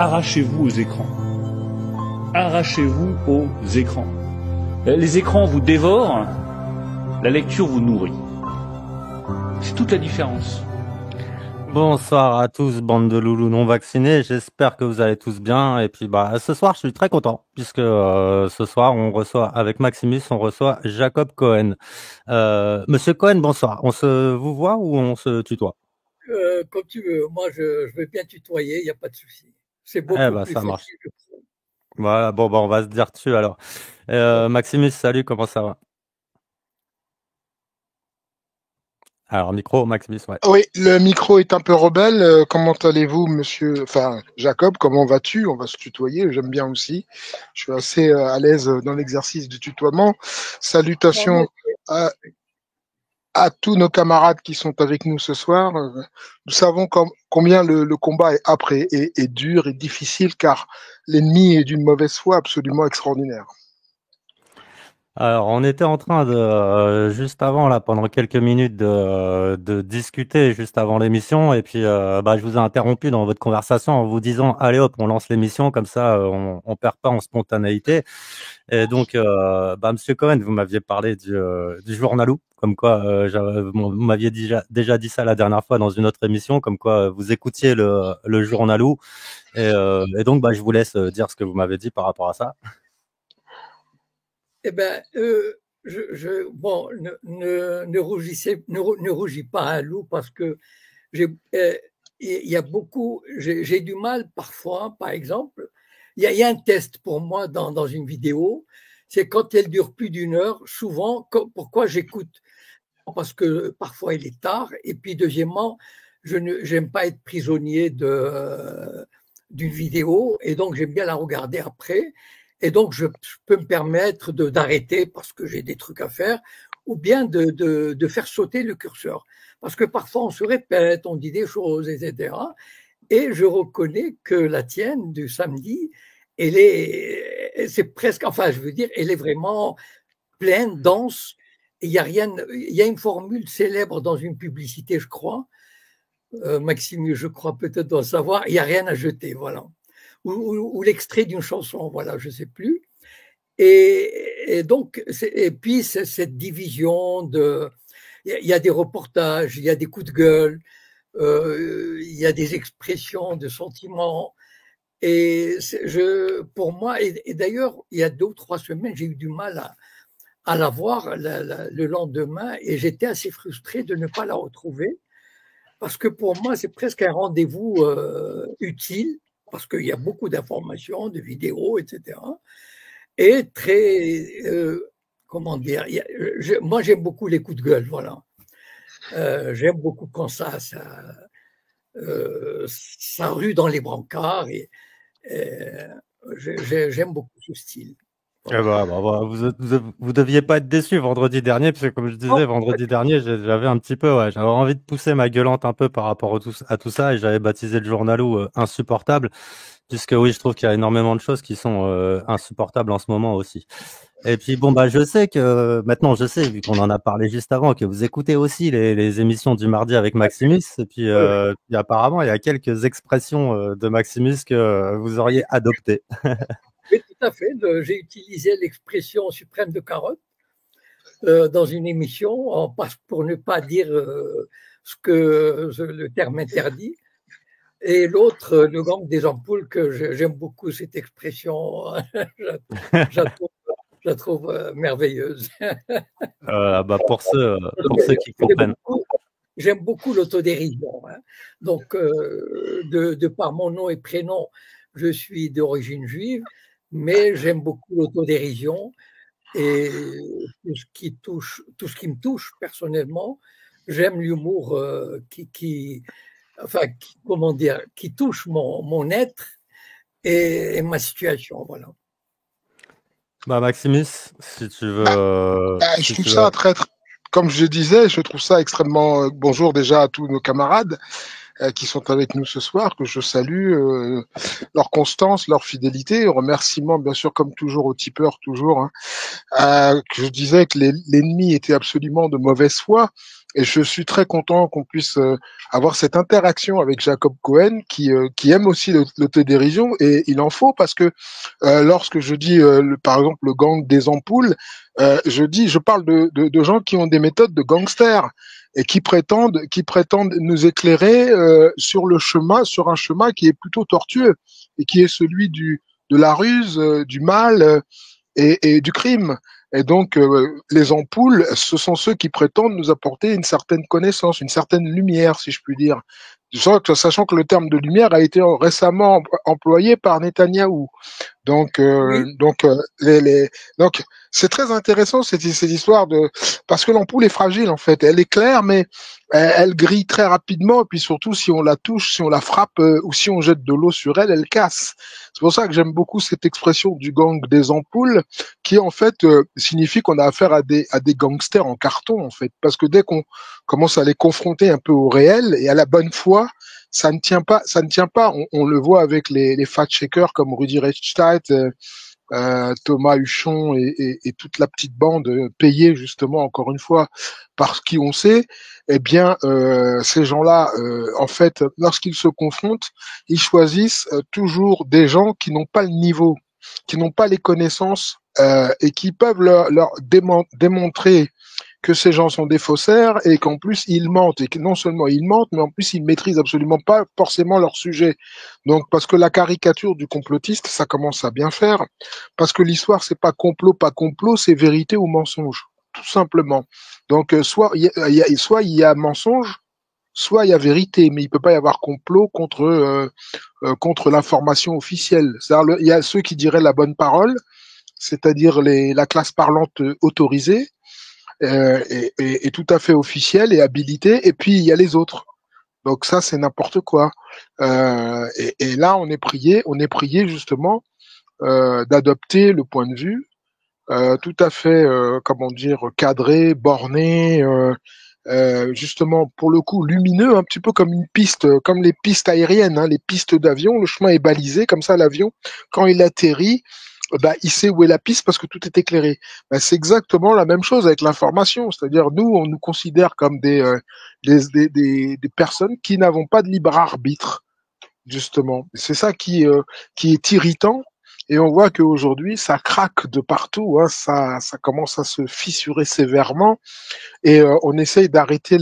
Arrachez-vous aux écrans. Arrachez-vous aux écrans. Les écrans vous dévorent, la lecture vous nourrit. C'est toute la différence. Bonsoir à tous, bande de loulous non vaccinés. J'espère que vous allez tous bien. Et puis, ce soir, je suis très content puisque ce soir, on reçoit avec Maximus, on reçoit Jacob Cohen. Monsieur Cohen, bonsoir. On se vous voit ou on se tutoie? Comme tu veux. Moi, je veux bien tutoyer. Il n'y a pas de souci. C'est beaucoup plus ça facile. marche. Voilà. Bon, on va se dire dessus alors. Maximus, salut. Comment ça va? Alors, micro, Maximus, ouais. Oui, le micro est un peu rebelle. Comment allez-vous, monsieur, Jacob, comment vas-tu? On va se tutoyer, j'aime bien aussi. Je suis assez à l'aise dans l'exercice du tutoiement. Salutations à tous nos camarades qui sont avec nous ce soir. Nous savons combien le combat est âpre et dur et difficile, car l'ennemi est d'une mauvaise foi absolument extraordinaire. Alors, on était en train de, juste avant, là, pendant quelques minutes, de discuter juste avant l'émission. Et puis, je vous ai interrompu dans votre conversation en vous disant, allez hop, on lance l'émission, comme ça, on perd pas en spontanéité. Et donc, Monsieur Cohen, vous m'aviez parlé du journalou, comme quoi, vous m'aviez déjà dit ça la dernière fois dans une autre émission, comme quoi vous écoutiez le journalou. Et donc, je vous laisse dire ce que vous m'avez dit par rapport à ça. Eh ben, ne rougis pas un loup, parce que il y a beaucoup, j'ai du mal parfois, par exemple, il y a un test pour moi dans une vidéo, c'est quand elle dure plus d'une heure, souvent, pourquoi j'écoute? Parce que parfois il est tard, et puis deuxièmement, j'aime pas être prisonnier d'une vidéo, et donc j'aime bien la regarder après. Et donc, je peux me permettre d'arrêter parce que j'ai des trucs à faire, ou bien de faire sauter le curseur. Parce que parfois, on se répète, on dit des choses, etc. Et je reconnais que la tienne du samedi, c'est presque, elle est vraiment pleine, dense. Il y a une formule célèbre dans une publicité, je crois. Maximus, je crois peut-être doit savoir, il n'y a rien à jeter, voilà. Ou l'extrait d'une chanson, voilà, je ne sais plus. Et donc, et puis cette division il y a des reportages, il y a des coups de gueule, il y a des expressions de sentiments. Et pour moi, et d'ailleurs, il y a 2 ou 3 semaines, j'ai eu du mal à la voir le lendemain, et j'étais assez frustré de ne pas la retrouver, parce que pour moi, c'est presque un rendez-vous utile, parce qu'il y a beaucoup d'informations, de vidéos, etc. Et très, comment dire, moi j'aime beaucoup les coups de gueule, voilà. J'aime beaucoup quand ça rue dans les brancards, et j'aime beaucoup ce style. Vous deviez pas être déçu vendredi dernier, parce que comme je disais, vendredi dernier, j'avais un petit peu, j'avais envie de pousser ma gueulante un peu par rapport à tout ça, et j'avais baptisé le journalou insupportable, puisque oui, je trouve qu'il y a énormément de choses qui sont insupportables en ce moment aussi. Et puis je sais que maintenant, vu qu'on en a parlé juste avant, que vous écoutez aussi les émissions du mardi avec Maximus, et puis apparemment, il y a quelques expressions de Maximus que vous auriez adoptées. Oui, tout à fait. J'ai utilisé l'expression suprême de carotte dans une émission, pour ne pas dire ce que le terme interdit. Et l'autre, le gang des ampoules, que j'aime beaucoup cette expression, je la trouve merveilleuse. Pour ceux qui comprennent. J'aime beaucoup l'autodérision. Hein. Donc, de par mon nom et prénom, je suis d'origine juive, mais j'aime beaucoup l'autodérision et tout ce qui me touche personnellement. J'aime l'humour comment dire, qui touche mon être et ma situation. Voilà. Maximus, si tu veux. Je trouve ça très, comme je disais, je trouve ça extrêmement. Bonjour déjà à tous nos camarades qui sont avec nous ce soir, que je salue, leur constance, leur fidélité, remerciements bien sûr comme toujours aux tipeurs, toujours, hein, que je disais que l'ennemi était absolument de mauvaise foi, et je suis très content qu'on puisse avoir cette interaction avec Jacob Cohen qui aime aussi l'autodérision, et il en faut, parce que lorsque je dis par exemple le gang des ampoules, je parle de gens qui ont des méthodes de gangsters et qui prétendent nous éclairer sur un chemin qui est plutôt tortueux et qui est celui de la ruse, du mal et du crime. Et donc les ampoules, ce sont ceux qui prétendent nous apporter une certaine connaissance, une certaine lumière, si je puis dire. Sachant que le terme de lumière a été récemment employé par Netanyahou. Donc, Oui. donc c'est très intéressant cette histoire parce que l'ampoule est fragile en fait. Elle est claire, mais elle grille très rapidement. Et puis surtout, si on la touche, si on la frappe ou si on jette de l'eau sur elle, elle casse. C'est pour ça que j'aime beaucoup cette expression du gang des ampoules, qui en fait signifie qu'on a affaire à des gangsters en carton en fait. Parce que dès qu'on commence à les confronter un peu au réel et à la bonne foi, ça ne tient pas. On le voit avec les fact-checkers comme Rudy Reichstadt, Thomas Huchon et toute la petite bande payée justement encore une fois par qui on sait. Eh bien, ces gens-là, en fait, lorsqu'ils se confrontent, ils choisissent toujours des gens qui n'ont pas le niveau, qui n'ont pas les connaissances et qui peuvent leur démontrer que ces gens sont des faussaires et qu'en plus ils mentent, et que non seulement ils mentent, mais en plus ils maîtrisent absolument pas forcément leur sujet. Donc parce que la caricature du complotiste, ça commence à bien faire, parce que l'histoire c'est pas complot, c'est vérité ou mensonge, tout simplement. Donc soit il y a mensonge, soit il y a vérité, mais il peut pas y avoir complot contre l'information officielle. C'est-à-dire il y a ceux qui diraient la bonne parole, c'est-à-dire la classe parlante autorisée, et tout à fait officiel et habilité, et puis il y a les autres. Donc ça, c'est n'importe quoi. Et là, on est prié justement d'adopter le point de vue tout à fait, comment dire, cadré, borné, justement pour le coup lumineux, un petit peu comme une piste, comme les pistes aériennes, hein, les pistes d'avion. Le chemin est balisé, comme ça l'avion, quand il atterrit, bah, il sait où est la piste parce que tout est éclairé. Bah, c'est exactement la même chose avec l'information. C'est-à-dire, nous, on nous considère comme des personnes qui n'avons pas de libre arbitre, justement. C'est ça qui est irritant. Et on voit qu'aujourd'hui, ça craque de partout. Hein, ça commence à se fissurer sévèrement. Et on essaye d'arrêter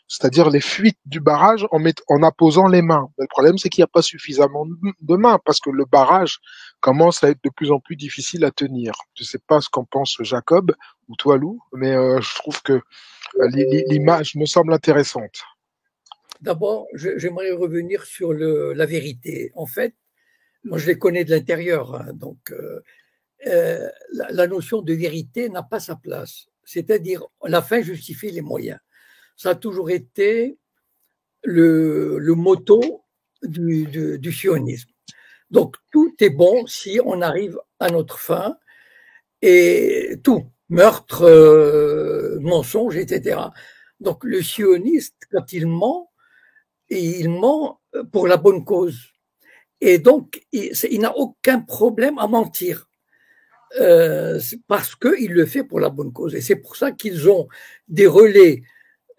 c'est-à-dire les fuites du barrage en apposant les mains. Le problème, c'est qu'il n'y a pas suffisamment de mains parce que le barrage commence à être de plus en plus difficile à tenir. Je ne sais pas ce qu'en pense Jacob ou toi, Lou, mais je trouve que l'image me semble intéressante. D'abord, j'aimerais revenir sur la vérité. En fait, moi, je les connais de l'intérieur, hein, donc la notion de vérité n'a pas sa place. C'est-à-dire, la fin justifie les moyens. Ça a toujours été le motto du sionisme. Donc, tout est bon si on arrive à notre fin, et tout, meurtre, mensonge, etc. Donc, le sioniste, quand il ment pour la bonne cause. Et donc, il n'a aucun problème à mentir. Parce qu'il le fait pour la bonne cause. Et c'est pour ça qu'ils ont des relais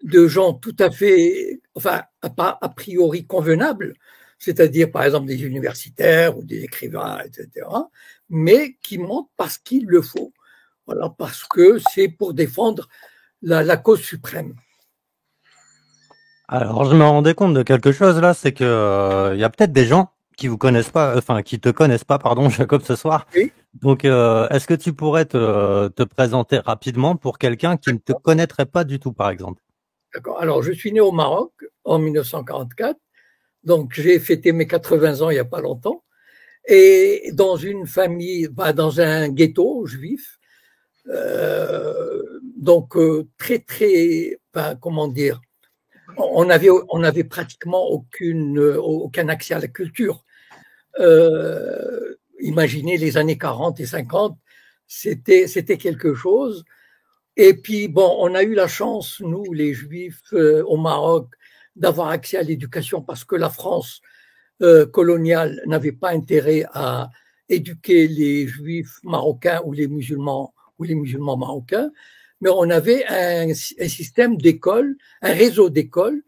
de gens tout à fait, enfin, a priori convenables, c'est-à-dire par exemple des universitaires ou des écrivains, etc., mais qui mentent parce qu'il le faut. Voilà, parce que c'est pour défendre la cause suprême. Alors, je me rendais compte de quelque chose là, c'est que il y a peut-être des gens qui vous connaissent pas, enfin qui te connaissent pas, pardon, Jacob, ce soir. Oui, Donc, est-ce que tu pourrais te présenter rapidement pour quelqu'un qui ne te connaîtrait pas du tout, par exemple? d'accord. Alors, je suis né au Maroc en 1944, donc j'ai fêté mes 80 ans il n'y a pas longtemps, et dans une famille, bah, dans un ghetto juif, très, très, bah, comment dire, on avait pratiquement aucun accès à la culture. Imaginez les années 40 et 50, c'était quelque chose. Et puis, bon, on a eu la chance, nous, les Juifs au Maroc, d'avoir accès à l'éducation parce que la France coloniale n'avait pas intérêt à éduquer les Juifs marocains ou les musulmans marocains, mais on avait un système d'écoles, un réseau d'écoles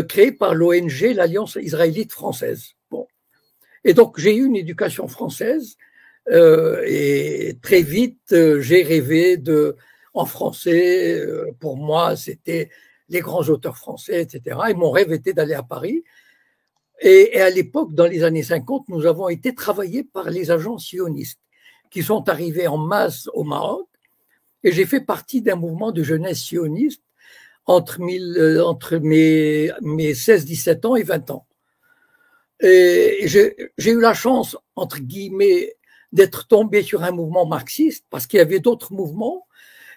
créé par l'ONG, l'Alliance israélite française. Bon. Et donc, j'ai eu une éducation française et très vite, j'ai rêvé en français. Pour moi, c'était les grands auteurs français, etc. Et mon rêve était d'aller à Paris. Et à l'époque, dans les années 50, nous avons été travaillés par les agents sionistes qui sont arrivés en masse au Maroc. Et j'ai fait partie d'un mouvement de jeunesse sioniste entre mes 16-17 ans et 20 ans. Et j'ai eu la chance, entre guillemets, d'être tombé sur un mouvement marxiste parce qu'il y avait d'autres mouvements.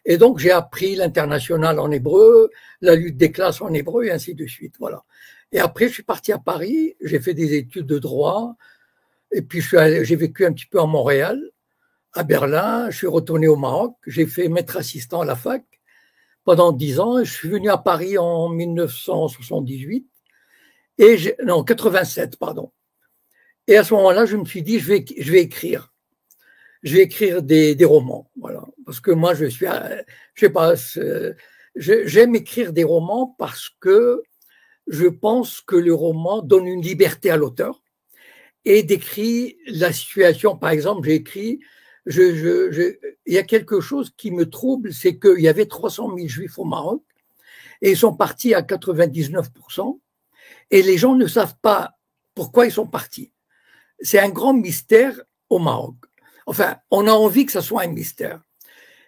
Et donc, j'ai appris l'international en hébreu, la lutte des classes en hébreu et ainsi de suite. Voilà. Et après, je suis parti à Paris, j'ai fait des études de droit, et puis j'ai vécu un petit peu à Montréal, à Berlin, je suis retourné au Maroc, j'ai fait maître assistant à la fac pendant 10 ans, et je suis venu à Paris en 1978, non, 87, pardon. Et à ce moment-là, je me suis dit, je vais écrire. Je vais écrire des romans, voilà. Parce que moi, je sais pas, j'aime écrire des romans parce que je pense que le roman donne une liberté à l'auteur et décrit la situation. Par exemple, j'ai écrit, il y a quelque chose qui me trouble, c'est qu'il y avait 300 000 juifs au Maroc et ils sont partis à 99% et les gens ne savent pas pourquoi ils sont partis. C'est un grand mystère au Maroc. Enfin, on a envie que ça soit un mystère.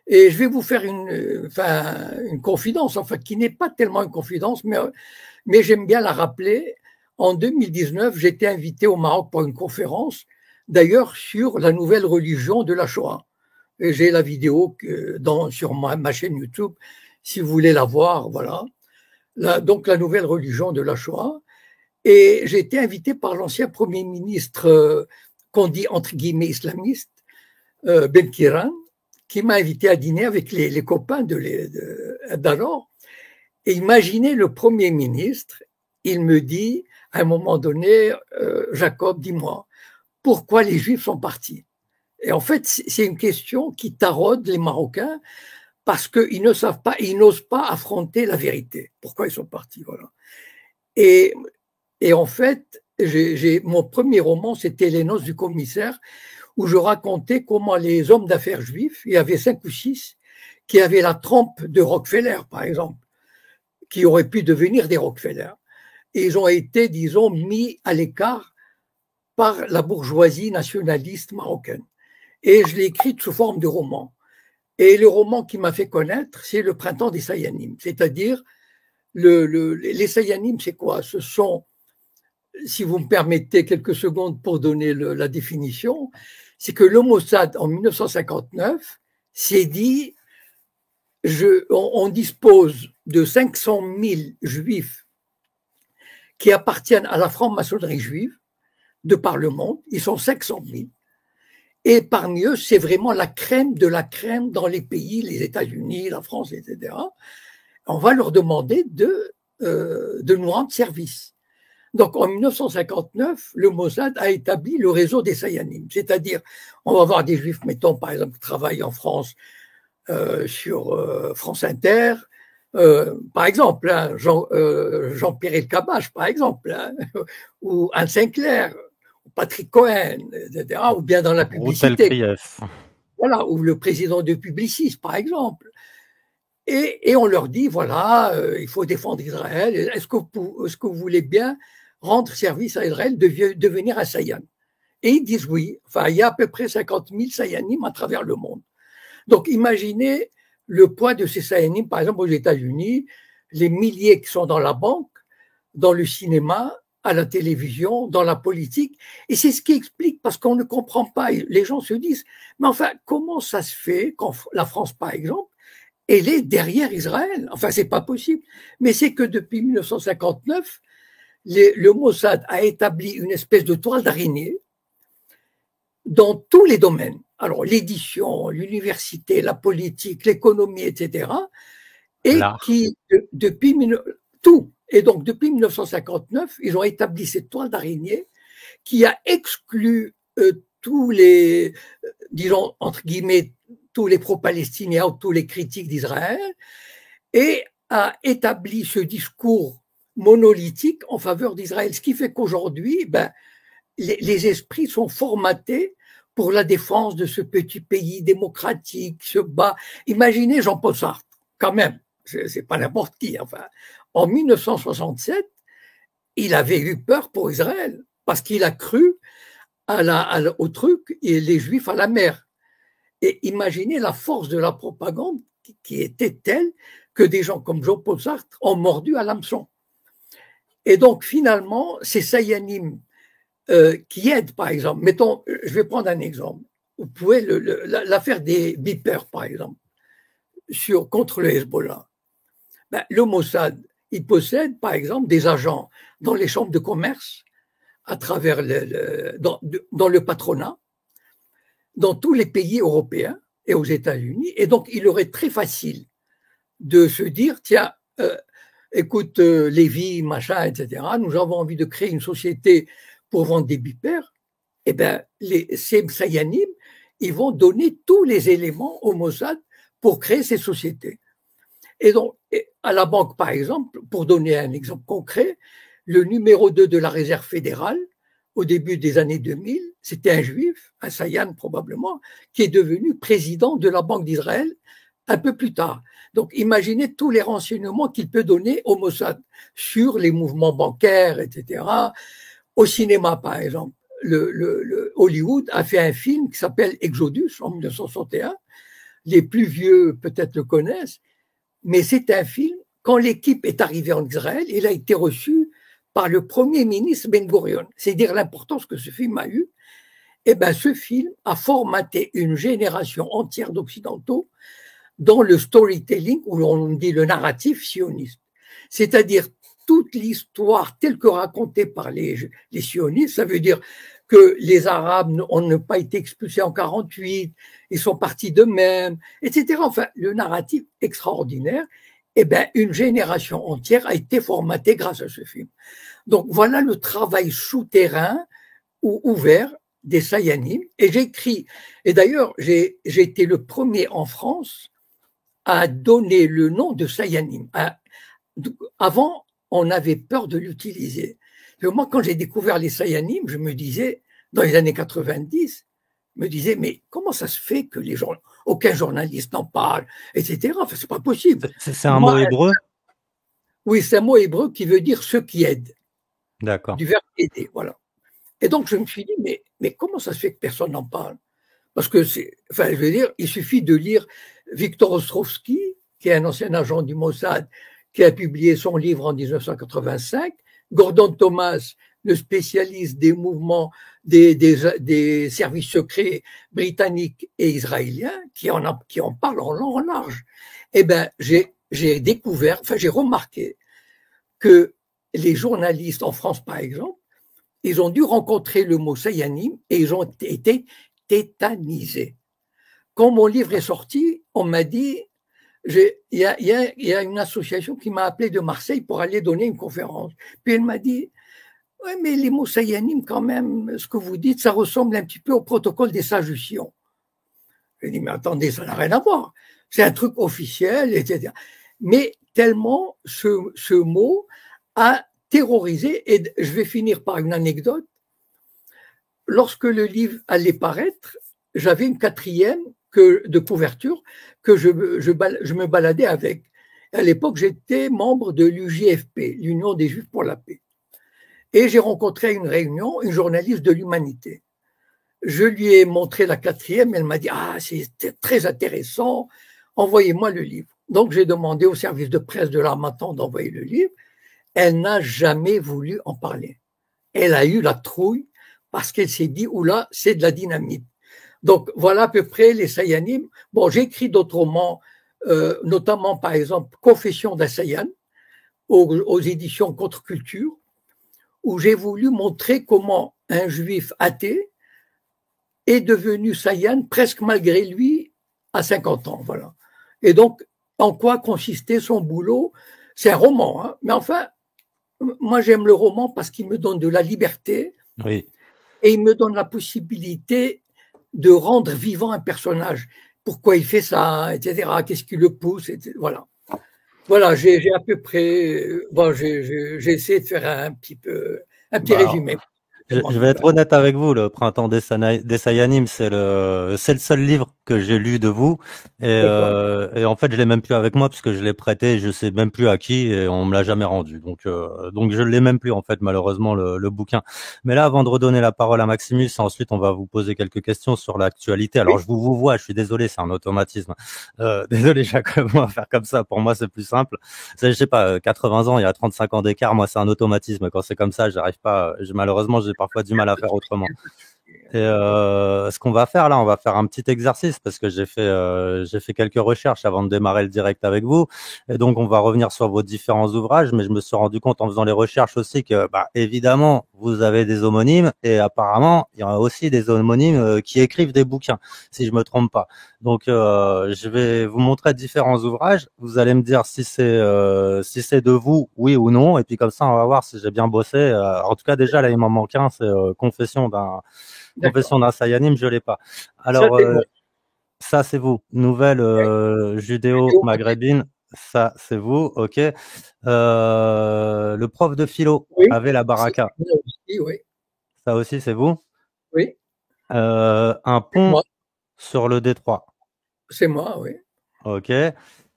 Et je vais vous faire une confidence, enfin, qui n'est pas tellement une confidence, mais j'aime bien la rappeler. En 2019, j'étais invité au Maroc pour une conférence, d'ailleurs sur la nouvelle religion de la Shoah. Et j'ai la vidéo sur ma chaîne YouTube, si vous voulez la voir, voilà. Donc la nouvelle religion de la Shoah. Et j'ai été invité par l'ancien Premier ministre, qu'on dit entre guillemets islamiste, Ben Kiran, qui m'a invité à dîner avec les copains d'alors. Et imaginez le Premier ministre, il me dit à un moment donné, Jacob, dis-moi, pourquoi les Juifs sont partis? Et en fait, c'est une question qui taraude les Marocains parce qu'ils ne savent pas, ils n'osent pas affronter la vérité. Pourquoi ils sont partis, voilà. Et, et en fait, mon premier roman, c'était Les Noces du commissaire, où je racontais comment les hommes d'affaires juifs, il y avait 5 ou 6, qui avaient la trempe de Rockefeller, par exemple, qui auraient pu devenir des Rockefeller. Et ils ont été, disons, mis à l'écart par la bourgeoisie nationaliste marocaine. Et je l'ai écrit sous forme de roman. Et le roman qui m'a fait connaître, c'est Le Printemps des Sayanim. C'est-à-dire, les Sayanim, c'est quoi? Ce sont, si vous me permettez quelques secondes pour donner la définition, c'est que le Mossad, en 1959, s'est dit, on dispose de 500 000 juifs qui appartiennent à la franc-maçonnerie juive de par le monde. Ils sont 500 000. Et parmi eux, c'est vraiment la crème de la crème dans les pays, les États-Unis, la France, etc. On va leur demander de nous rendre service. Donc, en 1959, le Mossad a établi le réseau des Sayanim. C'est-à-dire, on va voir des Juifs, mettons, par exemple, qui travaillent en France sur France Inter, par exemple, hein, Jean-Pierre Elkabbach, par exemple, hein, ou Anne Sinclair, ou Patrick Cohen, etc., ou bien dans la publicité. Voilà, ou le président de Publicis, par exemple. Et on leur dit, voilà, il faut défendre Israël. Est-ce que vous voulez bien rendre service à Israël, devenir un Sayan? Et ils disent oui. Enfin, il y a à peu près 50 000 Sayanim à travers le monde. Donc, imaginez le poids de ces Sayanim, par exemple aux États-Unis, les milliers qui sont dans la banque, dans le cinéma, à la télévision, dans la politique. Et c'est ce qui explique, parce qu'on ne comprend pas. Les gens se disent, mais enfin, comment ça se fait quand la France, par exemple, elle est derrière Israël? Enfin, c'est pas possible. Mais c'est que depuis 1959, le Mossad a établi une espèce de toile d'araignée dans tous les domaines. Alors, l'édition, l'université, la politique, l'économie, etc. Et qui, depuis tout. Et donc, depuis 1959, ils ont établi cette toile d'araignée qui a exclu tous les, disons, entre guillemets, tous les pro-palestiniens ou tous les critiques d'Israël et a établi ce discours monolithique en faveur d'Israël. Ce qui fait qu'aujourd'hui, les esprits sont formatés pour la défense de ce petit pays démocratique, se bat. Imaginez Jean-Paul Sartre, quand même, c'est pas n'importe qui. Enfin, en 1967, il avait eu peur pour Israël parce qu'il a cru au truc et les Juifs à la mer. Et imaginez la force de la propagande qui était telle que des gens comme Jean-Paul Sartre ont mordu à l'hameçon. Et donc, finalement, ces Sayanim qui aident, par exemple, mettons, je vais prendre un exemple. Vous pouvez l'affaire des beepers, par exemple, contre le Hezbollah. Le Mossad, il possède, par exemple, des agents dans les chambres de commerce, à travers dans le patronat, dans tous les pays européens et aux États-Unis. Et donc, il aurait très facile de se dire, tiens, écoute, Lévy, machin, etc., nous avons envie de créer une société pour vendre des beepers. Eh bien, ces Sayanim, ils vont donner tous les éléments au Mossad pour créer ces sociétés. Et donc, à la banque, par exemple, pour donner un exemple concret, le numéro 2 de la réserve fédérale, au début des années 2000, c'était un juif, un Sayan probablement, qui est devenu président de la Banque d'Israël un peu plus tard. Donc, imaginez tous les renseignements qu'il peut donner au Mossad sur les mouvements bancaires, etc. Au cinéma, par exemple, le Hollywood a fait un film qui s'appelle Exodus en 1961. Les plus vieux peut-être le connaissent, mais c'est un film, quand l'équipe est arrivée en Israël, il a été reçu par le premier ministre Ben Gurion. C'est dire l'importance que ce film a eu. Eh bien, ce film a formaté une génération entière d'Occidentaux dans le storytelling, où on dit le narratif sioniste. C'est-à-dire toute l'histoire telle que racontée par les sionistes, ça veut dire que les Arabes n'ont pas été expulsés en 48, ils sont partis d'eux-mêmes, etc. Enfin, le narratif extraordinaire, eh bien, une génération entière a été formatée grâce à ce film. Donc, voilà le travail souterrain ou ouvert des Sayanim. Et j'écris, et d'ailleurs, j'ai été le premier en France à donner le nom de Sayanim. Avant, on avait peur de l'utiliser. Moi, quand j'ai découvert les Sayanim, je me disais, dans les années 90, je me disais, mais comment ça se fait que aucun journaliste n'en parle, etc. Enfin, c'est pas possible. C'est un mot hébreu? Oui, c'est un mot hébreu qui veut dire ceux qui aident. D'accord. Du verbe aider, voilà. Et donc, je me suis dit, mais comment ça se fait que personne n'en parle? Parce que je veux dire, il suffit de lire Victor Ostrovsky, qui est un ancien agent du Mossad, qui a publié son livre en 1985, Gordon Thomas, le spécialiste des mouvements des services secrets britanniques et israéliens, qui en parlent en long, en large. Eh ben, j'ai découvert, j'ai remarqué que les journalistes en France, par exemple, ils ont dû rencontrer le mot Sayanim et ils ont été tétanisés. Quand mon livre est sorti, on m'a dit, il y a une association qui m'a appelé de Marseille pour aller donner une conférence. Puis elle m'a dit, ouais, mais les mots Sayanim, quand même, ce que vous dites, ça ressemble un petit peu au protocole des Sadduciens. J'ai dit, mais attendez, ça n'a rien à voir. C'est un truc officiel, etc. Mais tellement ce mot a terrorisé, et je vais finir par une anecdote. Lorsque le livre allait paraître, j'avais une 4e de couverture que je me baladais avec. À l'époque, j'étais membre de l'UJFP, l'Union des Juifs pour la paix. Et j'ai rencontré à une réunion une journaliste de l'Humanité. Je lui ai montré la 4e, elle m'a dit « Ah, c'est très intéressant, envoyez-moi le livre ». Donc j'ai demandé au service de presse de l'Harmattan d'envoyer le livre. Elle n'a jamais voulu en parler. Elle a eu la trouille parce qu'elle s'est dit « Oula, c'est de la dynamite ». Donc voilà à peu près les Sayanim. Bon, j'ai écrit d'autres romans, notamment par exemple « Confession d'un Sayan » aux éditions Contre-Culture, où j'ai voulu montrer comment un juif athée est devenu Sayan presque malgré lui à 50 ans. Voilà. Et donc, en quoi consistait son boulot? C'est un roman, hein, mais enfin, moi j'aime le roman parce qu'il me donne de la liberté Oui. et il me donne la possibilité de rendre vivant un personnage. Pourquoi il fait ça, etc. Qu'est-ce qui le pousse, etc. Voilà. Voilà, j'ai à peu près, bon, j'ai essayé de faire un petit résumé. Je vais être honnête avec vous, le Printemps des Sayanim, c'est le seul livre que j'ai lu de vous. Et en fait, je l'ai même plus avec moi parce que je l'ai prêté, je sais même plus à qui et on me l'a jamais rendu. Donc je l'ai même plus en fait, malheureusement, le bouquin. Mais là, avant de redonner la parole à Maximus, ensuite on va vous poser quelques questions sur l'actualité. Alors je vous vois, je suis désolé, c'est un automatisme. Désolé, Jacob, on va faire comme ça. Pour moi, c'est plus simple. Je sais pas, 80 ans, il y a 35 ans d'écart. Moi, c'est un automatisme. Quand c'est comme ça, j'arrive pas. Malheureusement, j'ai parfois du mal à faire autrement. Et ce qu'on va faire là, on va faire un petit exercice parce que j'ai fait quelques recherches avant de démarrer le direct avec vous. Et donc on va revenir sur vos différents ouvrages, mais je me suis rendu compte en faisant les recherches aussi que, évidemment, vous avez des homonymes et apparemment il y en a aussi des homonymes qui écrivent des bouquins, si je me trompe pas. Donc je vais vous montrer différents ouvrages. Vous allez me dire si c'est de vous, oui ou non, et puis comme ça on va voir si j'ai bien bossé. En tout cas déjà là il m'en manque un, c'est Confession d'un Sayanim, je l'ai pas. Alors, ça c'est vous. Nouvelle judéo-maghrébine, ça c'est vous, ok. Le prof de philo avait la baraka. Oui. Ça aussi c'est vous. Oui. Un pont sur le Détroit. C'est moi, oui. Ok.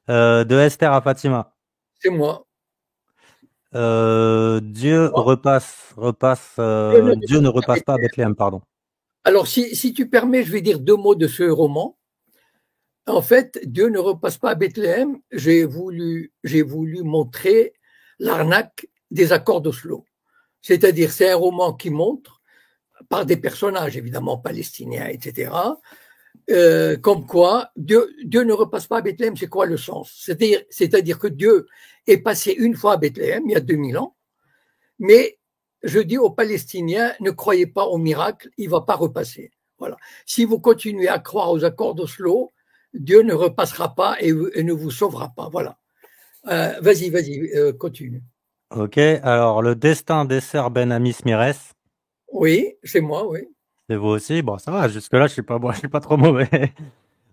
De Esther à Fatima. C'est moi. Dieu repasse. Dieu ne repasse pas à Bethléem, pardon. Alors, si tu permets, je vais dire 2 mots de ce roman. En fait, Dieu ne repasse pas à Bethléem. J'ai voulu montrer l'arnaque des accords d'Oslo. C'est-à-dire, c'est un roman qui montre, par des personnages évidemment palestiniens, etc., comme quoi Dieu ne repasse pas à Bethléem. C'est quoi le sens? C'est-à-dire que Dieu est passé une fois à Bethléem, il y a 2000 ans, mais je dis aux Palestiniens, ne croyez pas au miracle, il ne va pas repasser. Voilà. Si vous continuez à croire aux accords d'Oslo, Dieu ne repassera pas et ne vous sauvera pas. Voilà. Vas-y, continue. Ok, alors le destin d'Esser Ben Amis Mires. Oui, c'est moi, oui. C'est vous aussi? Bon, ça va, jusque-là, je suis pas trop mauvais.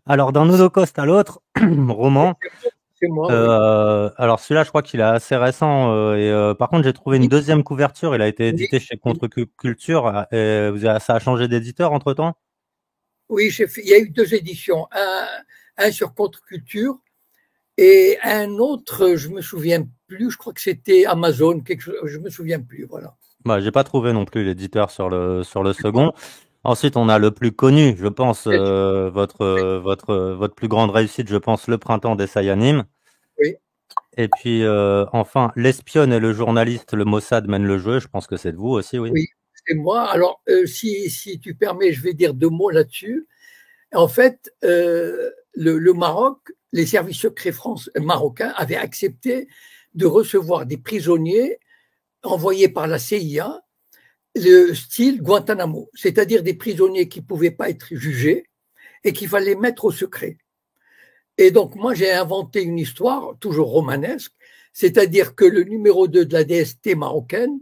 Alors, d'un holocauste à l'autre, roman. C'est moi, oui. Alors celui-là, je crois qu'il est assez récent. Par contre, j'ai trouvé une deuxième couverture. Il a été édité chez Contre-Culture. Ça a changé d'éditeur entre-temps? Oui, il y a eu 2 éditions. Un sur Contre-Culture et un autre, je me souviens plus. Je crois que c'était Amazon, quelque chose. Je me souviens plus. Voilà. J'ai pas trouvé non plus l'éditeur sur le second. Ensuite, on a le plus connu, je pense, votre plus grande réussite, je pense, Le Printemps des Sayanim. Oui. Et puis, enfin, L'espionne et le journaliste, le Mossad mène le jeu. Je pense que c'est de vous aussi, oui. Oui, c'est moi. Alors, si tu permets, je vais dire 2 mots là-dessus. En fait, le Maroc, les services secrets marocains avaient accepté de recevoir des prisonniers envoyés par la CIA, le style Guantanamo, c'est-à-dire des prisonniers qui ne pouvaient pas être jugés et qu'il fallait mettre au secret. Et donc, moi, j'ai inventé une histoire, toujours romanesque, c'est-à-dire que le numéro 2 de la DST marocaine,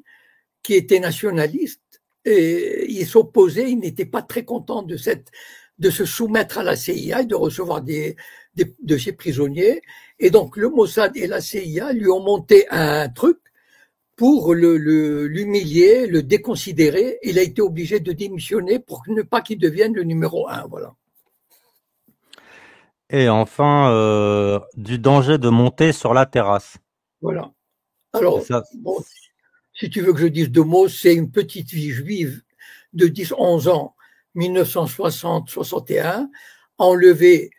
qui était nationaliste, et il s'opposait, il n'était pas très content de se soumettre à la CIA et de recevoir de ces prisonniers. Et donc, le Mossad et la CIA lui ont monté un truc pour l'humilier, le déconsidérer. Il a été obligé de démissionner pour ne pas qu'il devienne le numéro 1. Voilà. Et enfin, du danger de monter sur la terrasse. Voilà. Et Alors, ça, bon, si tu veux que je dise deux mots, c'est une petite fille juive de 10-11 ans, 1960-61, enlevée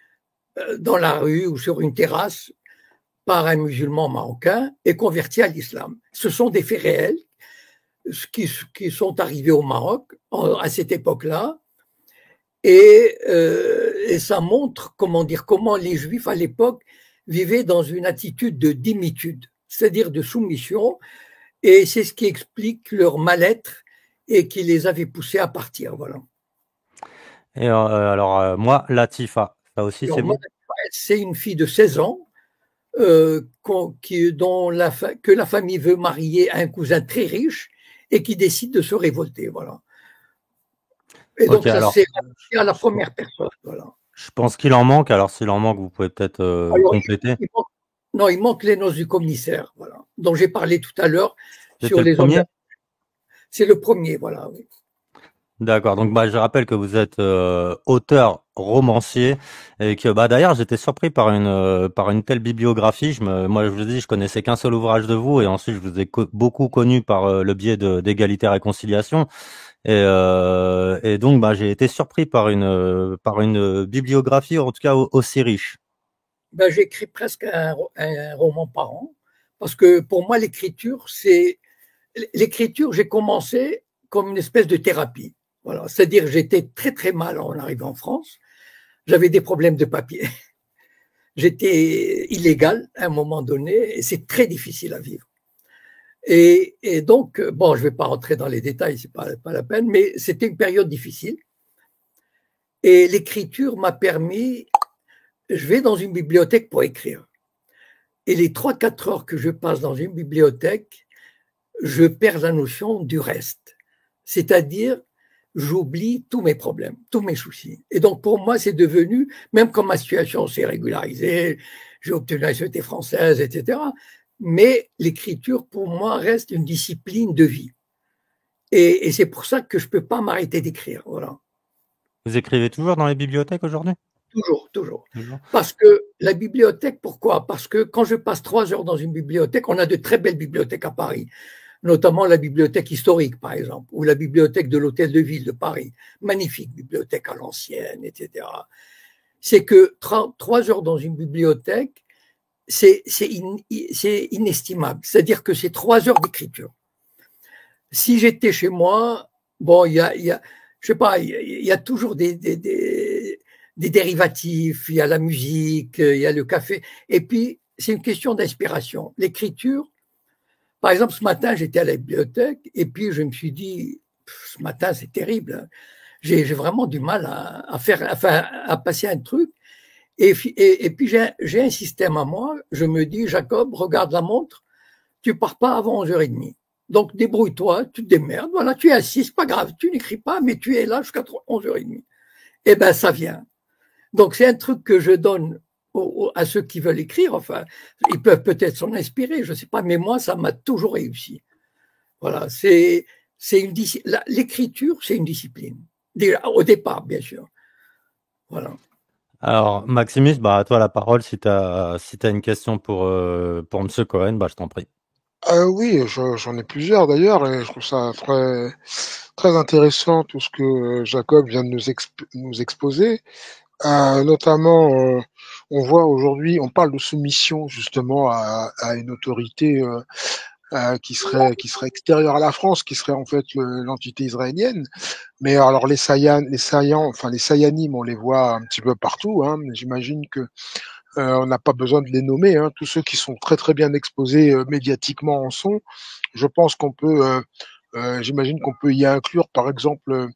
dans la rue ou sur une terrasse par un musulman marocain et convertie à l'islam. Ce sont des faits réels qui sont arrivés au Maroc à cette époque-là. Et ça montre, comment les Juifs à l'époque vivaient dans une attitude de dimitude, c'est-à-dire de soumission, et c'est ce qui explique leur mal-être et qui les avait poussés à partir. Voilà. et alors, moi, Latifa, ça aussi, c'est Alors, moi, vous? c'est une fille de 16 ans que la famille veut marier à un cousin très riche et qui décide de se révolter. Voilà. Et Ok, donc, ça, alors, c'est à la je, première personne. Voilà. je pense qu'il en manque. Alors, s'il en manque, vous pouvez peut-être Alors, compléter. non, il manque les noces du commissaire, voilà, dont j'ai parlé tout à l'heure C'était sur le les hommes. premier? C'est le premier, voilà. Oui. D'accord. Donc, bah, je rappelle que vous êtes auteur, romancier, et que, bah, d'ailleurs, j'étais surpris par une telle bibliographie. Moi, je vous dis, je connaissais qu'un seul ouvrage de vous, et ensuite, je vous ai beaucoup connu par le biais d'Égalité et Réconciliation. Et donc, bah, j'ai été surpris par une bibliographie, en tout cas, aussi riche. Ben, j'écris presque un roman par an, parce que pour moi, l'écriture, j'ai commencé comme une espèce de thérapie. Voilà. C'est-à-dire, j'étais très très mal en arrivant en France. J'avais des problèmes de papier. J'étais illégal à un moment donné, et c'est très difficile à vivre. Et donc, bon, je ne vais pas rentrer dans les détails, c'est pas la peine, mais c'était une période difficile. Et l'écriture m'a permis, je vais dans une bibliothèque pour écrire. Et les 3-4 heures que je passe dans une bibliothèque, je perds la notion du reste. C'est-à-dire, j'oublie tous mes problèmes, tous mes soucis. Et donc, pour moi, c'est devenu, même quand ma situation s'est régularisée, j'ai obtenu la nationalité française, etc. Mais l'écriture, pour moi, reste une discipline de vie. Et c'est pour ça que je ne peux pas m'arrêter d'écrire. Voilà. Vous écrivez toujours dans les bibliothèques aujourd'hui? Toujours, toujours. Toujours. Parce que la bibliothèque, pourquoi? Parce que quand je passe 3 heures dans une bibliothèque, on a de très belles bibliothèques à Paris, notamment la bibliothèque historique, par exemple, ou la bibliothèque de l'Hôtel de Ville de Paris. Magnifique bibliothèque à l'ancienne, etc. C'est que 3 heures dans une bibliothèque, c'est inestimable. C'est-à-dire que c'est 3 heures d'écriture. Si j'étais chez moi, bon, je sais pas, il y a toujours des dérivatifs, il y a la musique, il y a le café. Et puis, c'est une question d'inspiration. L'écriture, par exemple, ce matin, j'étais à la bibliothèque et puis je me suis dit, ce matin, c'est terrible. J'ai vraiment du mal à passer un truc. Et puis, j'ai un système à moi. Je me dis, Jacob, regarde la montre, tu pars pas avant 11h30. Donc, débrouille-toi, tu te démerdes. Voilà, tu es assis, c'est pas grave, tu n'écris pas, mais tu es là jusqu'à 11h30. Eh ben, ça vient. Donc, c'est un truc que je donne à ceux qui veulent écrire. Enfin, ils peuvent peut-être s'en inspirer, je ne sais pas, mais moi, ça m'a toujours réussi. Voilà, l'écriture, c'est une discipline. Déjà, au départ, bien sûr. Voilà. Alors, Maximus, bah, à toi la parole. Si t'as une question pour Monsieur Cohen, bah, je t'en prie. Oui, j'en ai plusieurs d'ailleurs, et je trouve ça très, très intéressant tout ce que Jacob vient de nous exposer. Notamment, on voit aujourd'hui, on parle de soumission justement à une autorité qui serait extérieure à la France, qui serait en fait l'entité israélienne. Mais alors les Sayanim, on les voit un petit peu partout. Hein, mais j'imagine que on n'a pas besoin de les nommer. Hein, tous ceux qui sont très très bien exposés médiatiquement en sont. Je pense qu'on peut, j'imagine qu'on peut y inclure par exemple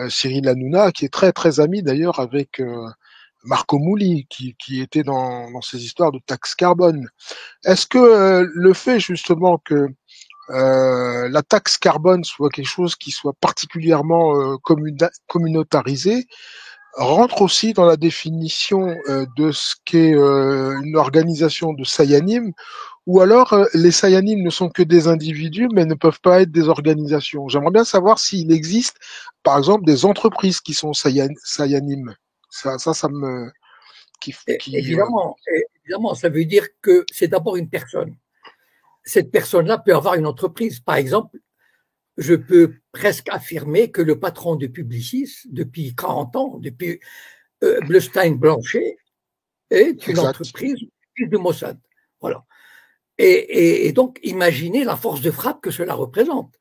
Cyril Hanouna, qui est très très ami d'ailleurs avec Marco Mouli, qui était dans ces histoires de taxe carbone. Est-ce que le fait justement que la taxe carbone soit quelque chose qui soit particulièrement communautarisé rentre aussi dans la définition de ce qu'est une organisation de Sayanim, ou alors les Sayanim ne sont que des individus mais ne peuvent pas être des organisations. J'aimerais bien savoir s'il existe par exemple des entreprises qui sont Sayanim. Ça me Évidemment, évidemment, ça veut dire que c'est d'abord une personne. Cette personne-là peut avoir une entreprise. Par exemple, je peux presque affirmer que le patron de Publicis, depuis 40 ans, depuis Bleustein Blanchet, est une entreprise de Mossad. Voilà. Et donc, imaginez la force de frappe que cela représente.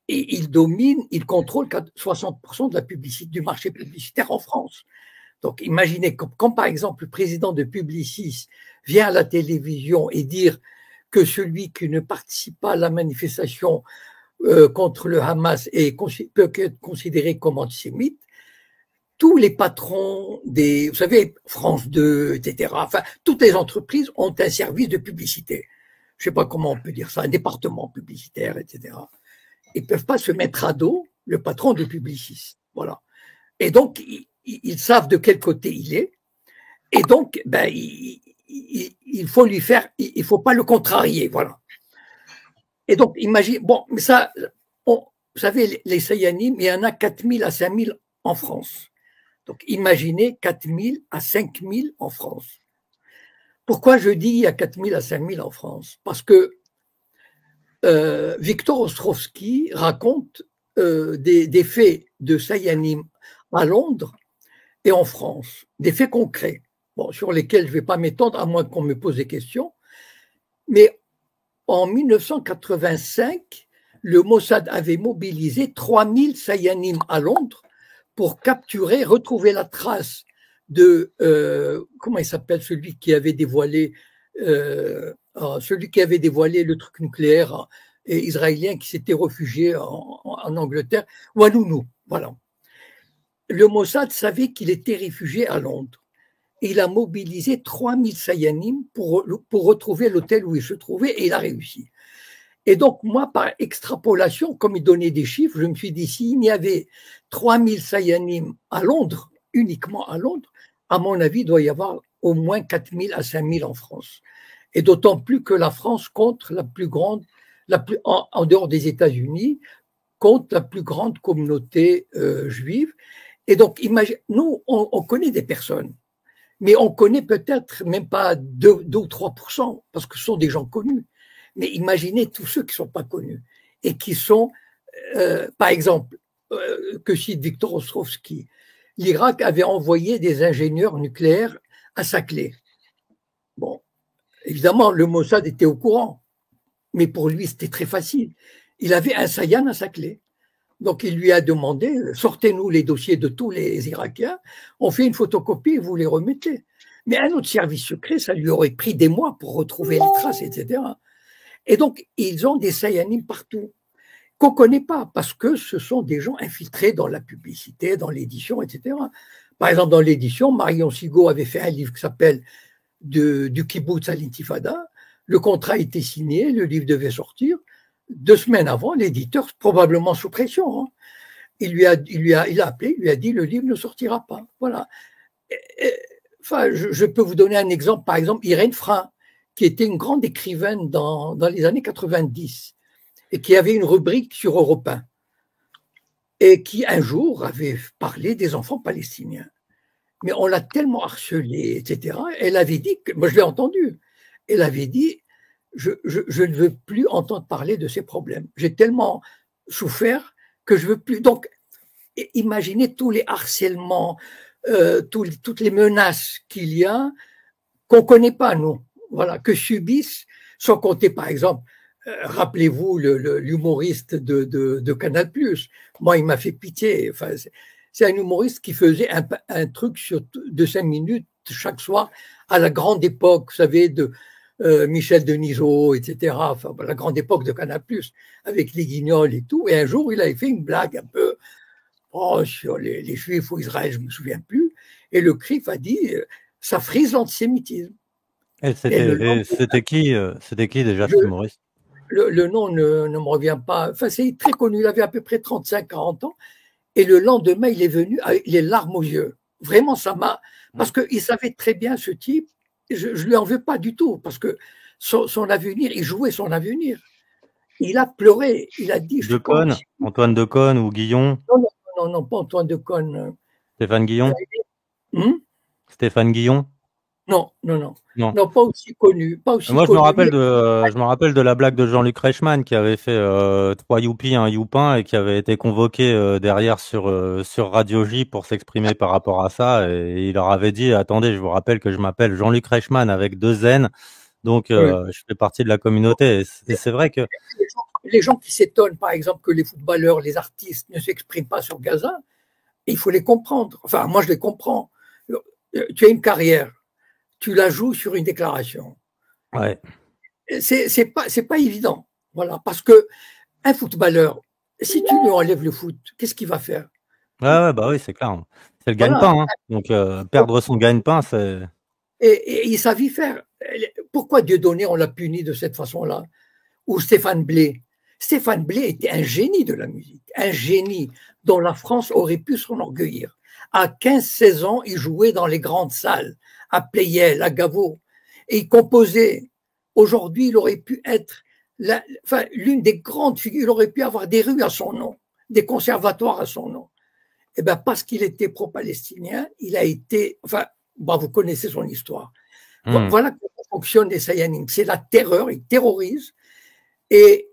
Et il domine, il contrôle 60% de la publicité, du marché publicitaire en France. Donc, imaginez, quand par exemple le président de Publicis vient à la télévision et dire que celui qui ne participe pas à la manifestation contre le Hamas peut être considéré comme antisémite, tous les patrons des, vous savez, France 2, etc., enfin, toutes les entreprises ont un service de publicité. Je ne sais pas comment on peut dire ça, un département publicitaire, etc. Ils ne peuvent pas se mettre à dos le patron de Publicis. Voilà. Et donc, ils savent de quel côté il est. Et donc, ben, il faut lui faire, il faut pas le contrarier. Voilà. Et donc, imagine, bon, mais ça, vous savez, les Sayanim, il y en a 4000 à 5000 en France. Donc, imaginez 4000 à 5000 en France. Pourquoi je dis il y a 4000 à 5000 en France? Parce que Victor Ostrovsky raconte des faits de Sayanim à Londres et en France, des faits concrets, bon, sur lesquels je ne vais pas m'étendre à moins qu'on me pose des questions. Mais en 1985, le Mossad avait mobilisé 3000 Sayanim à Londres pour capturer, retrouver la trace de, comment il s'appelle, celui qui avait dévoilé le truc nucléaire israélien qui s'était réfugié en Angleterre, Ouanounou, voilà. Le Mossad savait qu'il était réfugié à Londres. Et il a mobilisé 3000 Sayanim pour retrouver l'hôtel où il se trouvait, et il a réussi. Et donc, moi, par extrapolation, comme il donnait des chiffres, je me suis dit, s'il y avait 3000 Sayanim à Londres, uniquement à Londres, à mon avis, il doit y avoir au moins 4000 à 5000 en France. Et d'autant plus que la France compte la plus grande, en dehors des États-Unis, compte la plus grande communauté juive. Et donc, imagine, nous, on connaît des personnes, mais on connaît peut-être même pas 2 ou 3%, parce que ce sont des gens connus. Mais imaginez tous ceux qui ne sont pas connus et qui sont, par exemple, que cite Victor Ostrovsky, l'Irak avait envoyé des ingénieurs nucléaires à Saclay. Bon, évidemment, le Mossad était au courant, mais pour lui, c'était très facile. Il avait un Sayan à Saclay. Donc, il lui a demandé, sortez-nous les dossiers de tous les Irakiens, on fait une photocopie et vous les remettez. Mais un autre service secret, ça lui aurait pris des mois pour retrouver les traces, etc. Et donc, ils ont des Sayanim partout, qu'on ne connaît pas, parce que ce sont des gens infiltrés dans la publicité, dans l'édition, etc. Par exemple, dans l'édition, Marion Sigaud avait fait un livre qui s'appelle Du kibbutz à l'intifada. Le contrat était signé, le livre devait sortir. 2 semaines avant, l'éditeur, probablement sous pression, hein, il a appelé, il lui a dit le livre ne sortira pas. Voilà. Enfin, je peux vous donner un exemple. Par exemple, Irène Frein, qui était une grande écrivaine dans les années 90 et qui avait une rubrique sur Europe 1 et qui un jour avait parlé des enfants palestiniens. Mais on l'a tellement harcelée, etc. Elle avait dit, moi je l'ai entendu, elle avait dit je ne veux plus entendre parler de ces problèmes. J'ai tellement souffert que je veux plus. Donc, imaginez tous les harcèlements, toutes les menaces qu'il y a qu'on ne connaît pas, nous. Voilà, que subissent, sans compter, par exemple, rappelez-vous l'humoriste de Canal+. Moi, il m'a fait pitié. Enfin, c'est un humoriste qui faisait un truc de 5 minutes chaque soir à la grande époque, vous savez, de Michel Denisot, etc. Enfin, la grande époque de Canal+, avec les Guignols et tout. Et un jour, il avait fait une blague un peu sur les Juifs ou Israël, je ne me souviens plus. Et le CRIF a dit, ça frise l'antisémitisme. Et c'était qui déjà cet humoriste? Le nom ne me revient pas. Enfin, c'est très connu. Il avait à peu près 35-40 ans. Et le lendemain, il est venu avec les larmes aux yeux. Vraiment, ça m'a. Parce qu'il savait très bien, ce type, je ne lui en veux pas du tout, parce que son avenir, il jouait son avenir. Il a pleuré. Il a dit. Decaune, Antoine Decaune ou Guillon? Non, pas Antoine Decaune. Stéphane Guillon? Stéphane Guillon? Non, non, non. Non. Non, pas aussi connu. Pas aussi Moi, connu. je me rappelle de la blague de Jean-Luc Reichmann qui avait fait 3 youpies, un youpin et qui avait été convoqué derrière sur Radio J pour s'exprimer par rapport à ça. Et il leur avait dit, attendez, je vous rappelle que je m'appelle Jean-Luc Reichmann avec 2 N, donc Oui. je fais partie de la communauté. Et c'est vrai que Les gens qui s'étonnent, par exemple, que les footballeurs, les artistes ne s'expriment pas sur Gaza, il faut les comprendre. Enfin, moi, je les comprends. Tu as une carrière, tu la joues sur une déclaration. ouais. C'est pas évident. Voilà. Parce que un footballeur, si tu lui enlèves le foot, qu'est-ce qu'il va faire? Ouais, bah oui, c'est clair. C'est le Voilà. gagne-pain, hein. Donc perdre son gagne-pain, c'est. Et il savait faire. Pourquoi Dieudonné, on l'a puni de cette façon-là? Ou Stéphane Blé. Stéphane Blé était un génie de la musique, un génie dont la France aurait pu s'enorgueillir. À 15-16 ans, il jouait dans les grandes salles, à Pleyel, à Gaveau, et il composait. Aujourd'hui, il aurait pu être l'une des grandes figures, il aurait pu avoir des rues à son nom, des conservatoires à son nom. Eh bien, parce qu'il était pro-palestinien, il a été, vous connaissez son histoire. Voilà comment fonctionnent les Sayanim. C'est la terreur, ils terrorisent, et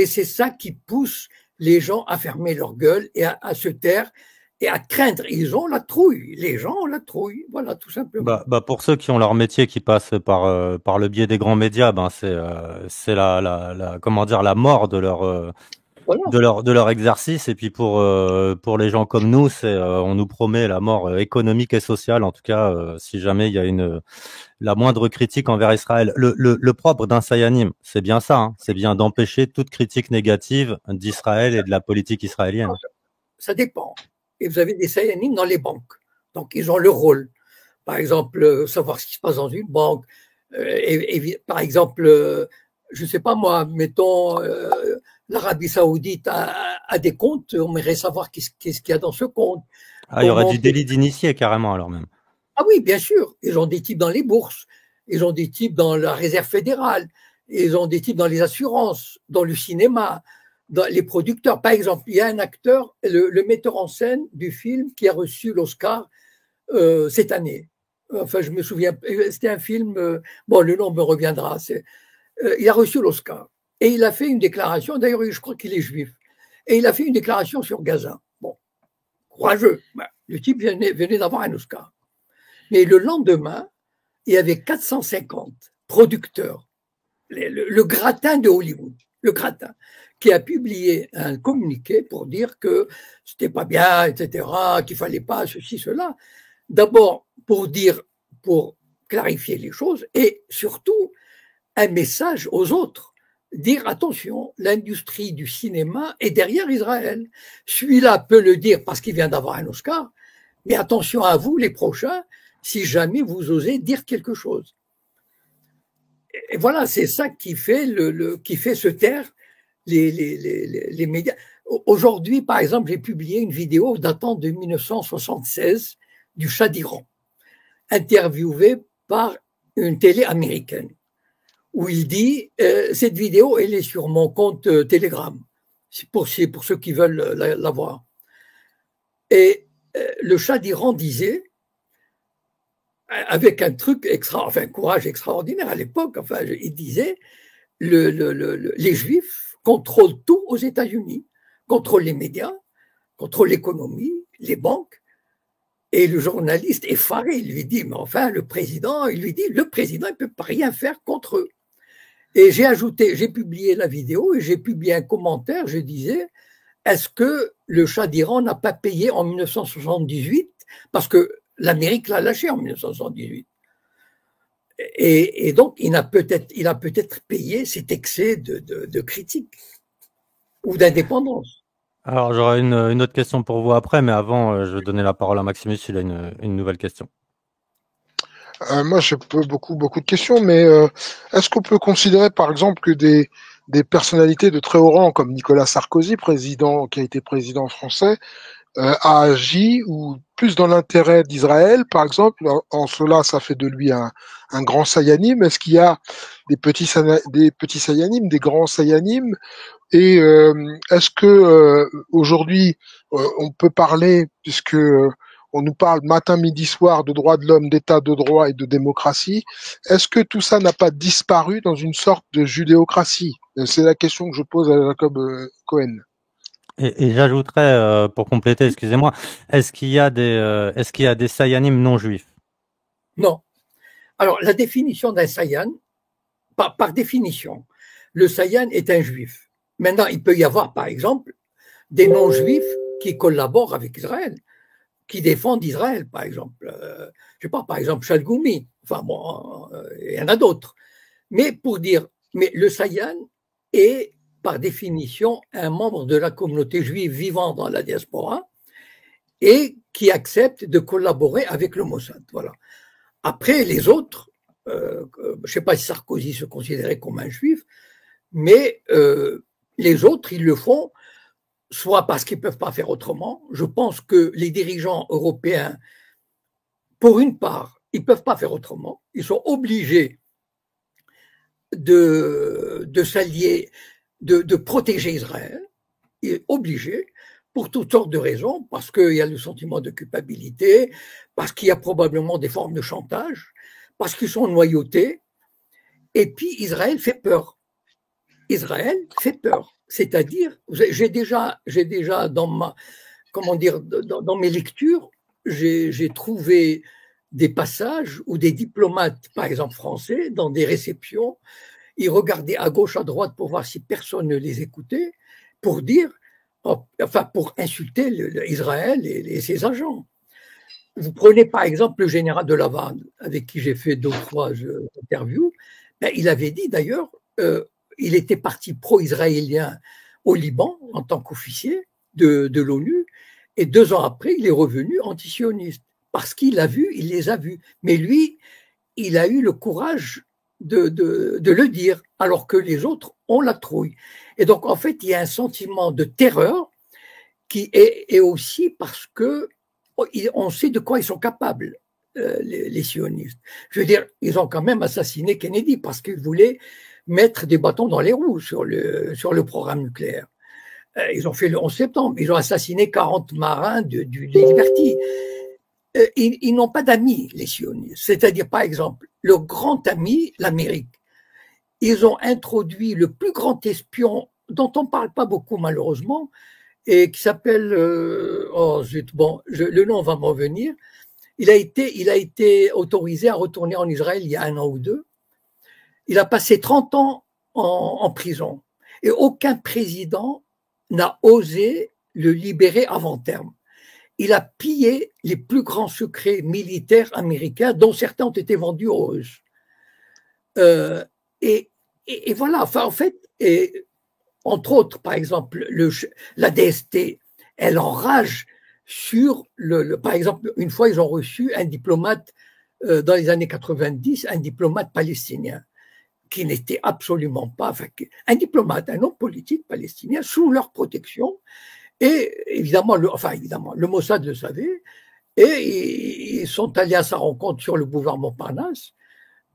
c'est ça qui pousse les gens à fermer leur gueule et à se taire et à craindre. Ils ont la trouille. Les gens ont la trouille. Voilà, tout simplement. Bah pour ceux qui ont leur métier qui passe par le biais des grands médias, ben c'est comment dire, la mort de leur Voilà. de leur exercice. Et puis pour les gens comme nous, on nous promet la mort économique et sociale, en tout cas si jamais il y a la moindre critique envers Israël. Le propre d'un Sayanim, c'est bien ça, hein, c'est bien d'empêcher toute critique négative d'Israël et de la politique israélienne. Ça dépend. Et vous avez des Sayanim dans les banques. Donc, ils ont leur rôle. Par exemple, savoir ce qui se passe dans une banque. Par exemple, je ne sais pas moi, mettons, l'Arabie Saoudite a des comptes, on aimerait savoir qu'est-ce qu'il y a dans ce compte. Ah, il y aurait du délit d'initié carrément alors même. Ah oui, bien sûr. Ils ont des types dans les bourses, ils ont des types dans la réserve fédérale, ils ont des types dans les assurances, dans le cinéma, dans les producteurs. Par exemple, il y a un acteur, le metteur en scène du film qui a reçu l'Oscar cette année. Enfin, je me souviens, c'était un film, bon, le nom me reviendra. Il a reçu l'Oscar et il a fait une déclaration, d'ailleurs, je crois qu'il est juif, et il a fait une déclaration sur Gaza. Bon, courageux. Le type venait d'avoir un Oscar. Mais le lendemain, il y avait 450 producteurs, le gratin de Hollywood, le gratin, qui a publié un communiqué pour dire que c'était pas bien, etc., qu'il fallait pas ceci, cela. D'abord, pour clarifier les choses et surtout un message aux autres. Dire attention, l'industrie du cinéma est derrière Israël. Celui-là peut le dire parce qu'il vient d'avoir un Oscar, mais attention à vous, les prochains, si jamais vous osez dire quelque chose. Et voilà, c'est ça qui fait qui fait se taire les médias. Aujourd'hui, par exemple, j'ai publié une vidéo datant de 1976 du Shah d'Iran, interviewé par une télé américaine, où il dit cette vidéo, elle est sur mon compte Telegram, c'est pour ceux qui veulent la voir. Et le Shah d'Iran disait, avec un courage extraordinaire à l'époque, il disait les Juifs contrôlent tout aux États-Unis, contrôlent les médias, contrôlent l'économie, les banques. Et le journaliste effaré, il lui dit, mais enfin, le président ne peut rien faire contre eux. Et j'ai publié la vidéo et j'ai publié un commentaire, je disais, est-ce que le Shah d'Iran n'a pas payé en 1978, parce que l'Amérique l'a lâché en 1978. Et donc, il a peut-être payé cet excès de critique ou d'indépendance. Alors, j'aurai une autre question pour vous après, mais avant, je vais donner la parole à Maximus, il a une nouvelle question. Moi, j'ai beaucoup de questions, mais est-ce qu'on peut considérer, par exemple, que des personnalités de très haut rang, comme Nicolas Sarkozy, qui a été président français, a agi ou plus dans l'intérêt d'Israël, par exemple, en cela, ça fait de lui un grand sayanim. Est-ce qu'il y a des petits sayanim, des grands sayanim? Et est-ce que aujourd'hui, on peut parler, puisque On nous parle matin, midi, soir de droits de l'homme, d'état de droit et de démocratie. Est-ce que tout ça n'a pas disparu dans une sorte de judéocratie? C'est la question que je pose à Jacob Cohen. Et j'ajouterais, pour compléter, excusez-moi, est-ce qu'il y a des Sayanim non juifs? Non. Alors, la définition d'un Sayan, par définition, le Sayan est un juif. Maintenant, il peut y avoir, par exemple, des non-juifs qui collaborent avec Israël, qui défendent Israël, par exemple. Je sais pas, par exemple, Chalgoumi. Enfin bon, il y en a d'autres. Mais pour dire, mais le Sayan est, par définition, un membre de la communauté juive vivant dans la diaspora et qui accepte de collaborer avec le Mossad. Voilà. Après, les autres, je ne sais pas si Sarkozy se considérait comme un juif, mais les autres, ils le font soit parce qu'ils ne peuvent pas faire autrement. Je pense que les dirigeants européens, pour une part, ils ne peuvent pas faire autrement. Ils sont obligés de s'allier, de protéger Israël, obligés, pour toutes sortes de raisons, parce qu'il y a le sentiment de culpabilité, parce qu'il y a probablement des formes de chantage, parce qu'ils sont noyautés, et puis Israël fait peur. Israël fait peur. C'est-à-dire, j'ai déjà dans mes lectures, j'ai trouvé des passages où des diplomates, par exemple français, dans des réceptions, ils regardaient à gauche, à droite pour voir si personne ne les écoutait, pour dire, pour insulter Israël et ses agents. Vous prenez par exemple le général de Laval, avec qui j'ai fait 2 ou 3 interviews, il avait dit d'ailleurs, il était parti pro-israélien au Liban en tant qu'officier de l'ONU, et 2 ans après, il est revenu antisioniste, parce qu'il les a vus. Mais lui, il a eu le courage de le dire, alors que les autres ont la trouille. Et donc, en fait, il y a un sentiment de terreur qui est aussi parce que on sait de quoi ils sont capables, les sionistes. Je veux dire, ils ont quand même assassiné Kennedy parce qu'ils voulaient mettre des bâtons dans les roues sur le programme nucléaire. Ils ont fait le 11 septembre, ils ont assassiné 40 marins du Liberty. Ils n'ont pas d'amis, les sionistes. C'est-à-dire, par exemple, le grand ami, l'Amérique. Ils ont introduit le plus grand espion, dont on ne parle pas beaucoup malheureusement, et qui s'appelle, le nom va me revenir. Il a été autorisé à retourner en Israël il y a 1 an ou 2. Il a passé 30 ans en prison. Et aucun président n'a osé le libérer avant terme. Il a pillé les plus grands secrets militaires américains, dont certains ont été vendus aux Russes. Et voilà, enfin, en fait, entre autres, par exemple, la DST, elle enrage sur par exemple, une fois, ils ont reçu un diplomate, dans les années 90, un diplomate palestinien, qui n'était absolument pas, un diplomate, un homme politique palestinien, sous leur protection. Et évidemment, le Mossad le savait, et ils sont allés à sa rencontre sur le boulevard Montparnasse,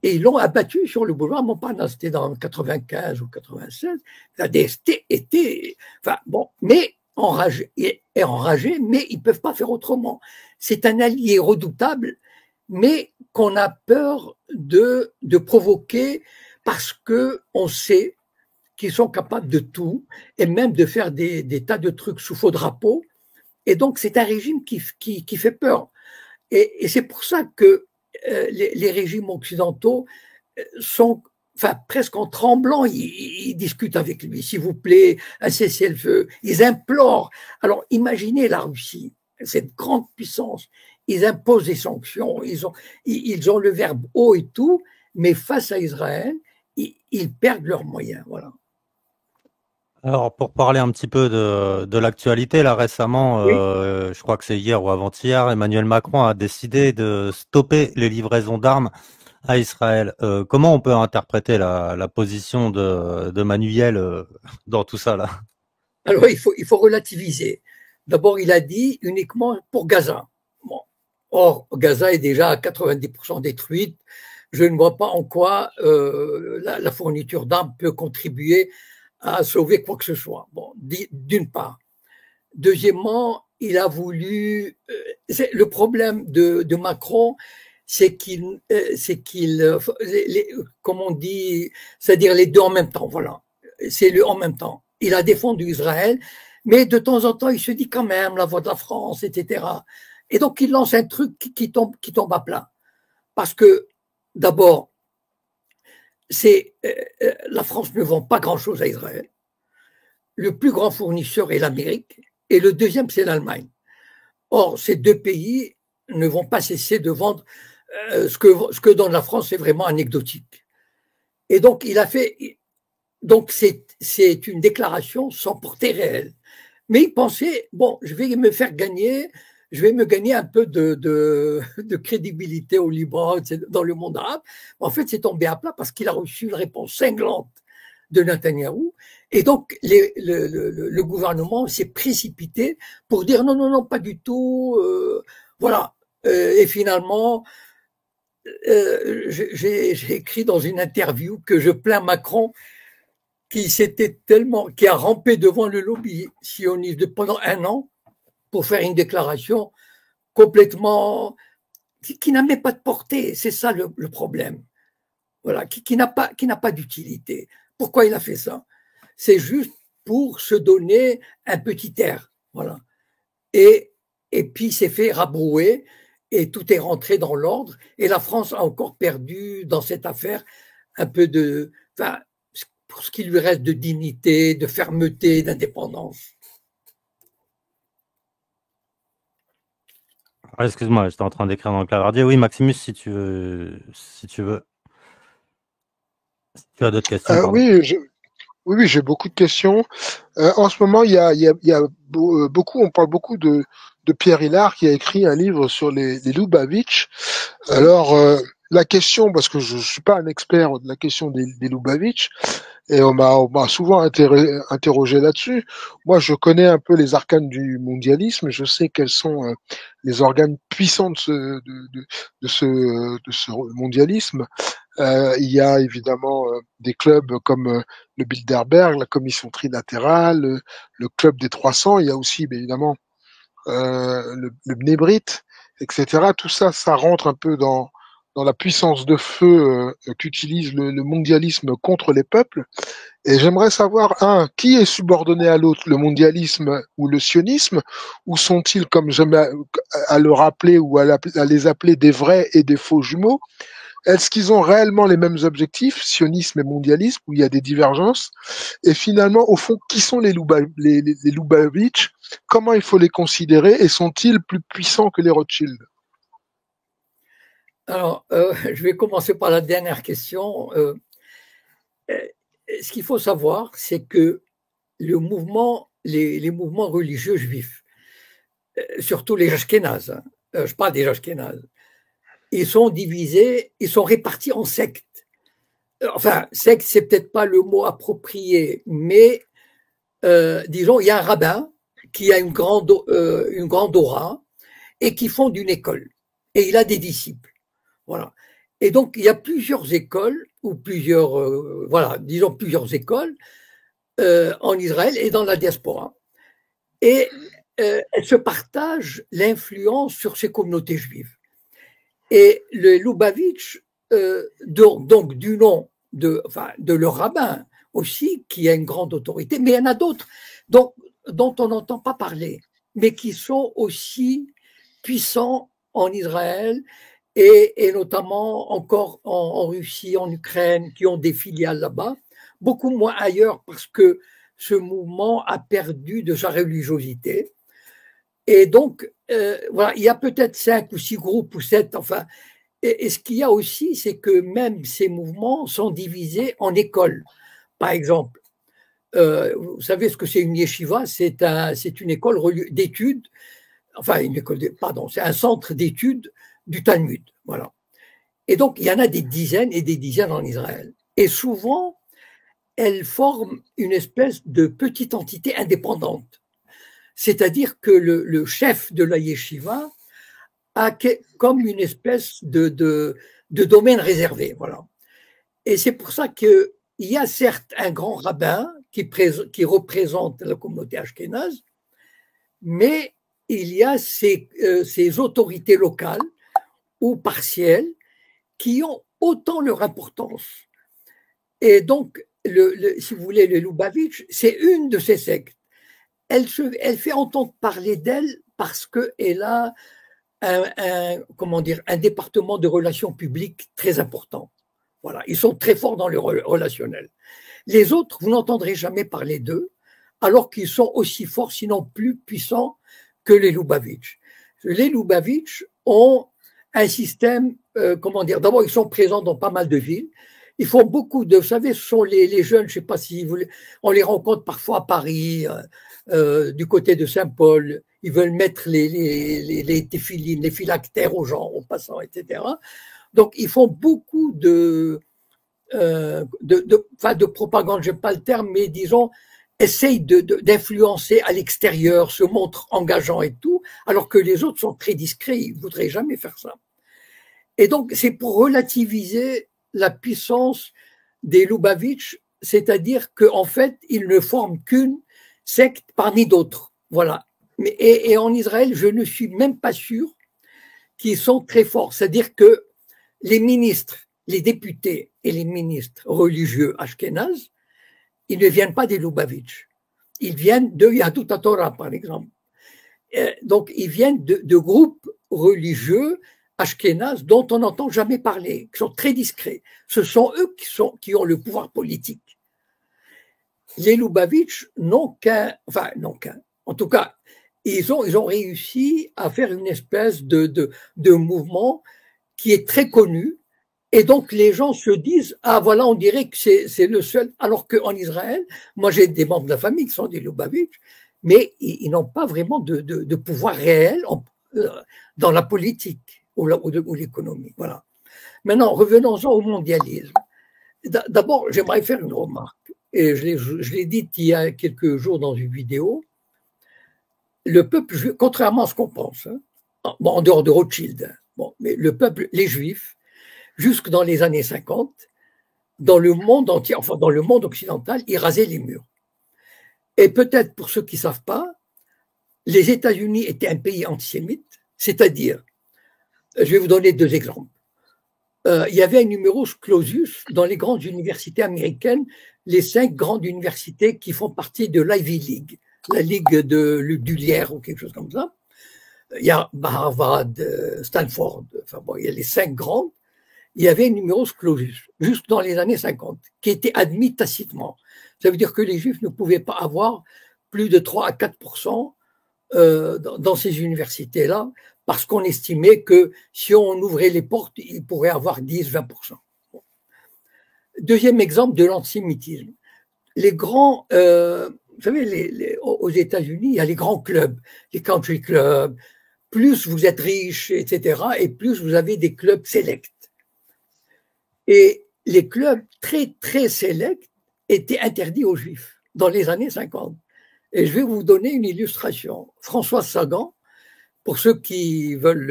et ils l'ont abattu sur le boulevard Montparnasse. C'était dans 95 ou 96. La DST était, mais enragé, mais ils ne peuvent pas faire autrement. C'est un allié redoutable, mais qu'on a peur de provoquer parce qu'on sait qu'ils sont capables de tout, et même de faire des tas de trucs sous faux drapeau. Et donc, c'est un régime qui fait peur. Et c'est pour ça que les régimes occidentaux sont, presque en tremblant, ils discutent avec lui. S'il vous plaît, un cessez-le-feu. Ils implorent. Alors, imaginez la Russie, cette grande puissance. Ils imposent des sanctions. Ils ont le verbe haut et tout, mais face à Israël, ils perdent leurs moyens. Voilà. Alors, pour parler un petit peu de l'actualité, là récemment, Oui. Je crois que c'est hier ou avant-hier, Emmanuel Macron a décidé de stopper les livraisons d'armes à Israël. Comment on peut interpréter la position de Manuel dans tout ça là? Alors, il faut relativiser. D'abord, il a dit uniquement pour Gaza. Bon. Or, Gaza est déjà à 90% détruite. Je ne vois pas en quoi la fourniture d'armes peut contribuer à sauver quoi que ce soit. Bon, d'une part. Deuxièmement, il a voulu. Le problème de Macron, c'est comme on dit, c'est-à-dire les deux en même temps. Voilà, c'est le en même temps. Il a défendu Israël, mais de temps en temps, il se dit quand même la voix de la France, etc. Et donc, il lance un truc qui tombe à plat, parce que d'abord, la France ne vend pas grand-chose à Israël. Le plus grand fournisseur est l'Amérique et le deuxième, c'est l'Allemagne. Or, ces deux pays ne vont pas cesser de vendre ce que donne la France, c'est vraiment anecdotique. Et donc, c'est une déclaration sans portée réelle. Mais il pensait, bon, je vais me gagner un peu de crédibilité au Liban, dans le monde arabe. En fait, c'est tombé à plat parce qu'il a reçu une réponse cinglante de Netanyahou. Et donc, le gouvernement s'est précipité pour dire non, non, non, pas du tout. Voilà. Et finalement, j'ai écrit dans une interview que je plains Macron qui a rampé devant le lobby sioniste pendant 1 an pour faire une déclaration complètement qui n'a même pas de portée. C'est ça le problème. Voilà, qui n'a pas d'utilité. Pourquoi il a fait ça? C'est juste pour se donner un petit air. Voilà. Et puis il s'est fait rabrouer et tout est rentré dans l'ordre. Et la France a encore perdu dans cette affaire un peu pour ce qui lui reste de dignité, de fermeté, d'indépendance. Excuse-moi, j'étais en train d'écrire dans le clavardier. Oui, Maximus, si tu veux. Si tu as d'autres questions, pardon. Oui, j'ai beaucoup de questions. En ce moment, il y a beaucoup, on parle beaucoup de Pierre Hillard qui a écrit un livre sur les Lubavitch. Alors, la question, parce que je suis pas un expert de la question des Lubavitch, et on m'a souvent interrogé là-dessus. Moi, je connais un peu les arcanes du mondialisme. Je sais quels sont les organes puissants de ce mondialisme. Il y a évidemment des clubs comme le Bilderberg, la Commission trilatérale, le club des 300. Il y a aussi, évidemment, le Bnei Brit, etc. Tout ça, ça rentre un peu dans la puissance de feu qu'utilise le mondialisme contre les peuples. Et j'aimerais savoir, qui est subordonné à l'autre, le mondialisme ou le sionisme, ou sont-ils, comme j'aime à le rappeler ou à les appeler, des vrais et des faux jumeaux? Est-ce qu'ils ont réellement les mêmes objectifs, sionisme et mondialisme, où il y a des divergences? Et finalement, au fond, qui sont les Lubavitch? Comment il faut les considérer? Et sont-ils plus puissants que les Rothschild? Alors, je vais commencer par la dernière question. Ce qu'il faut savoir, c'est que les mouvements religieux juifs, surtout les Ashkénazes, je parle des Ashkénazes, ils sont divisés, ils sont répartis en sectes. Enfin, secte, c'est peut-être pas le mot approprié, mais disons, il y a un rabbin qui a une grande aura et qui fonde une école. Et il a des disciples. Voilà. Et donc, il y a plusieurs écoles, ou disons plusieurs écoles en Israël et dans la diaspora. Et elles se partagent l'influence sur ces communautés juives. Et le Lubavitch, donc du nom de leur rabbin aussi, qui a une grande autorité, mais il y en a d'autres dont on n'entend pas parler, mais qui sont aussi puissants en Israël et notamment encore en Russie, en Ukraine, qui ont des filiales là-bas, beaucoup moins ailleurs parce que ce mouvement a perdu de sa religiosité. Et donc, voilà, il y a peut-être 5 ou 6 groupes ou 7, enfin. Et ce qu'il y a aussi, c'est que même ces mouvements sont divisés en écoles. Par exemple, vous savez ce que c'est une yeshiva? C'est une école d'études, c'est un centre d'études du Talmud. Voilà. Et donc, il y en a des dizaines et des dizaines en Israël. Et souvent, elles forment une espèce de petite entité indépendante. C'est-à-dire que le chef de la yeshiva a comme une espèce de domaine réservé. Voilà. Et c'est pour ça qu'il y a certes un grand rabbin qui représente la communauté ashkénaze, mais il y a ces autorités locales ou partielles qui ont autant leur importance. Et donc, si vous voulez, le Lubavitch, c'est une de ces sectes. Elle fait entendre parler d'elle parce qu'elle a un département de relations publiques très important. Voilà, ils sont très forts dans le relationnel. Les autres, vous n'entendrez jamais parler d'eux, alors qu'ils sont aussi forts, sinon plus puissants que les Lubavitch. Les Lubavitch ont un système, d'abord ils sont présents dans pas mal de villes, ils font beaucoup de, vous savez, ce sont les jeunes, je ne sais pas si vous voulez, on les rencontre parfois à Paris, du côté de Saint-Paul, ils veulent mettre les téphilines, les phylactères aux gens, en passant, etc. Donc ils font beaucoup de propagande, je n'aime pas le terme, mais disons, essayent d'influencer à l'extérieur, se montrent engageants et tout, alors que les autres sont très discrets, ils ne voudraient jamais faire ça. Et donc, c'est pour relativiser la puissance des Lubavitch, c'est-à-dire qu'en fait, ils ne forment qu'une secte parmi d'autres. Voilà. Et en Israël, je ne suis même pas sûr qu'ils sont très forts. C'est-à-dire que les ministres, les députés et les ministres religieux ashkénazes, ils ne viennent pas des Lubavitch. Ils viennent de Yahadut HaTorah, par exemple. Donc, ils viennent de groupes religieux ashkénazes dont on n'entend jamais parler, qui sont très discrets. Ce sont eux qui ont le pouvoir politique. Les Lubavitch n'ont qu'un. En tout cas, ils ont réussi à faire une espèce de mouvement qui est très connu. Et donc, les gens se disent, ah voilà, on dirait que c'est le seul. Alors qu'en Israël, moi j'ai des membres de la famille qui sont des Lubavitch, mais ils n'ont pas vraiment de pouvoir réel dans la politique ou l'économie. Voilà. Maintenant, revenons-en au mondialisme. D'abord, j'aimerais faire une remarque. Et je l'ai dit il y a quelques jours dans une vidéo. Le peuple juif, contrairement à ce qu'on pense, en dehors de Rothschild, mais le peuple, les Juifs, jusque dans les années 50, dans le monde entier, enfin dans le monde occidental, ils rasaient les murs. Et peut-être pour ceux qui ne savent pas, les États-Unis étaient un pays antisémite, c'est-à-dire, je vais vous donner 2 exemples. Il y avait un numerus clausus dans les grandes universités américaines, les 5 grandes universités qui font partie de l'Ivy League, la Ligue du Lierre ou quelque chose comme ça. Il y a Harvard, Stanford, il y a les 5 grandes. Il y avait un numerus clausus, juste dans les années 50, qui était admis tacitement. Ça veut dire que les Juifs ne pouvaient pas avoir plus de 3 à 4% dans ces universités-là, parce qu'on estimait que si on ouvrait les portes, ils pourraient avoir 10-20%. Deuxième exemple de l'antisémitisme. Les grands, vous savez, aux États-Unis, il y a les grands clubs, les country clubs. Plus vous êtes riche, etc., et plus vous avez des clubs sélects. Et les clubs très, très sélects étaient interdits aux Juifs dans les années 50. Et je vais vous donner une illustration. François Sagan, pour ceux qui veulent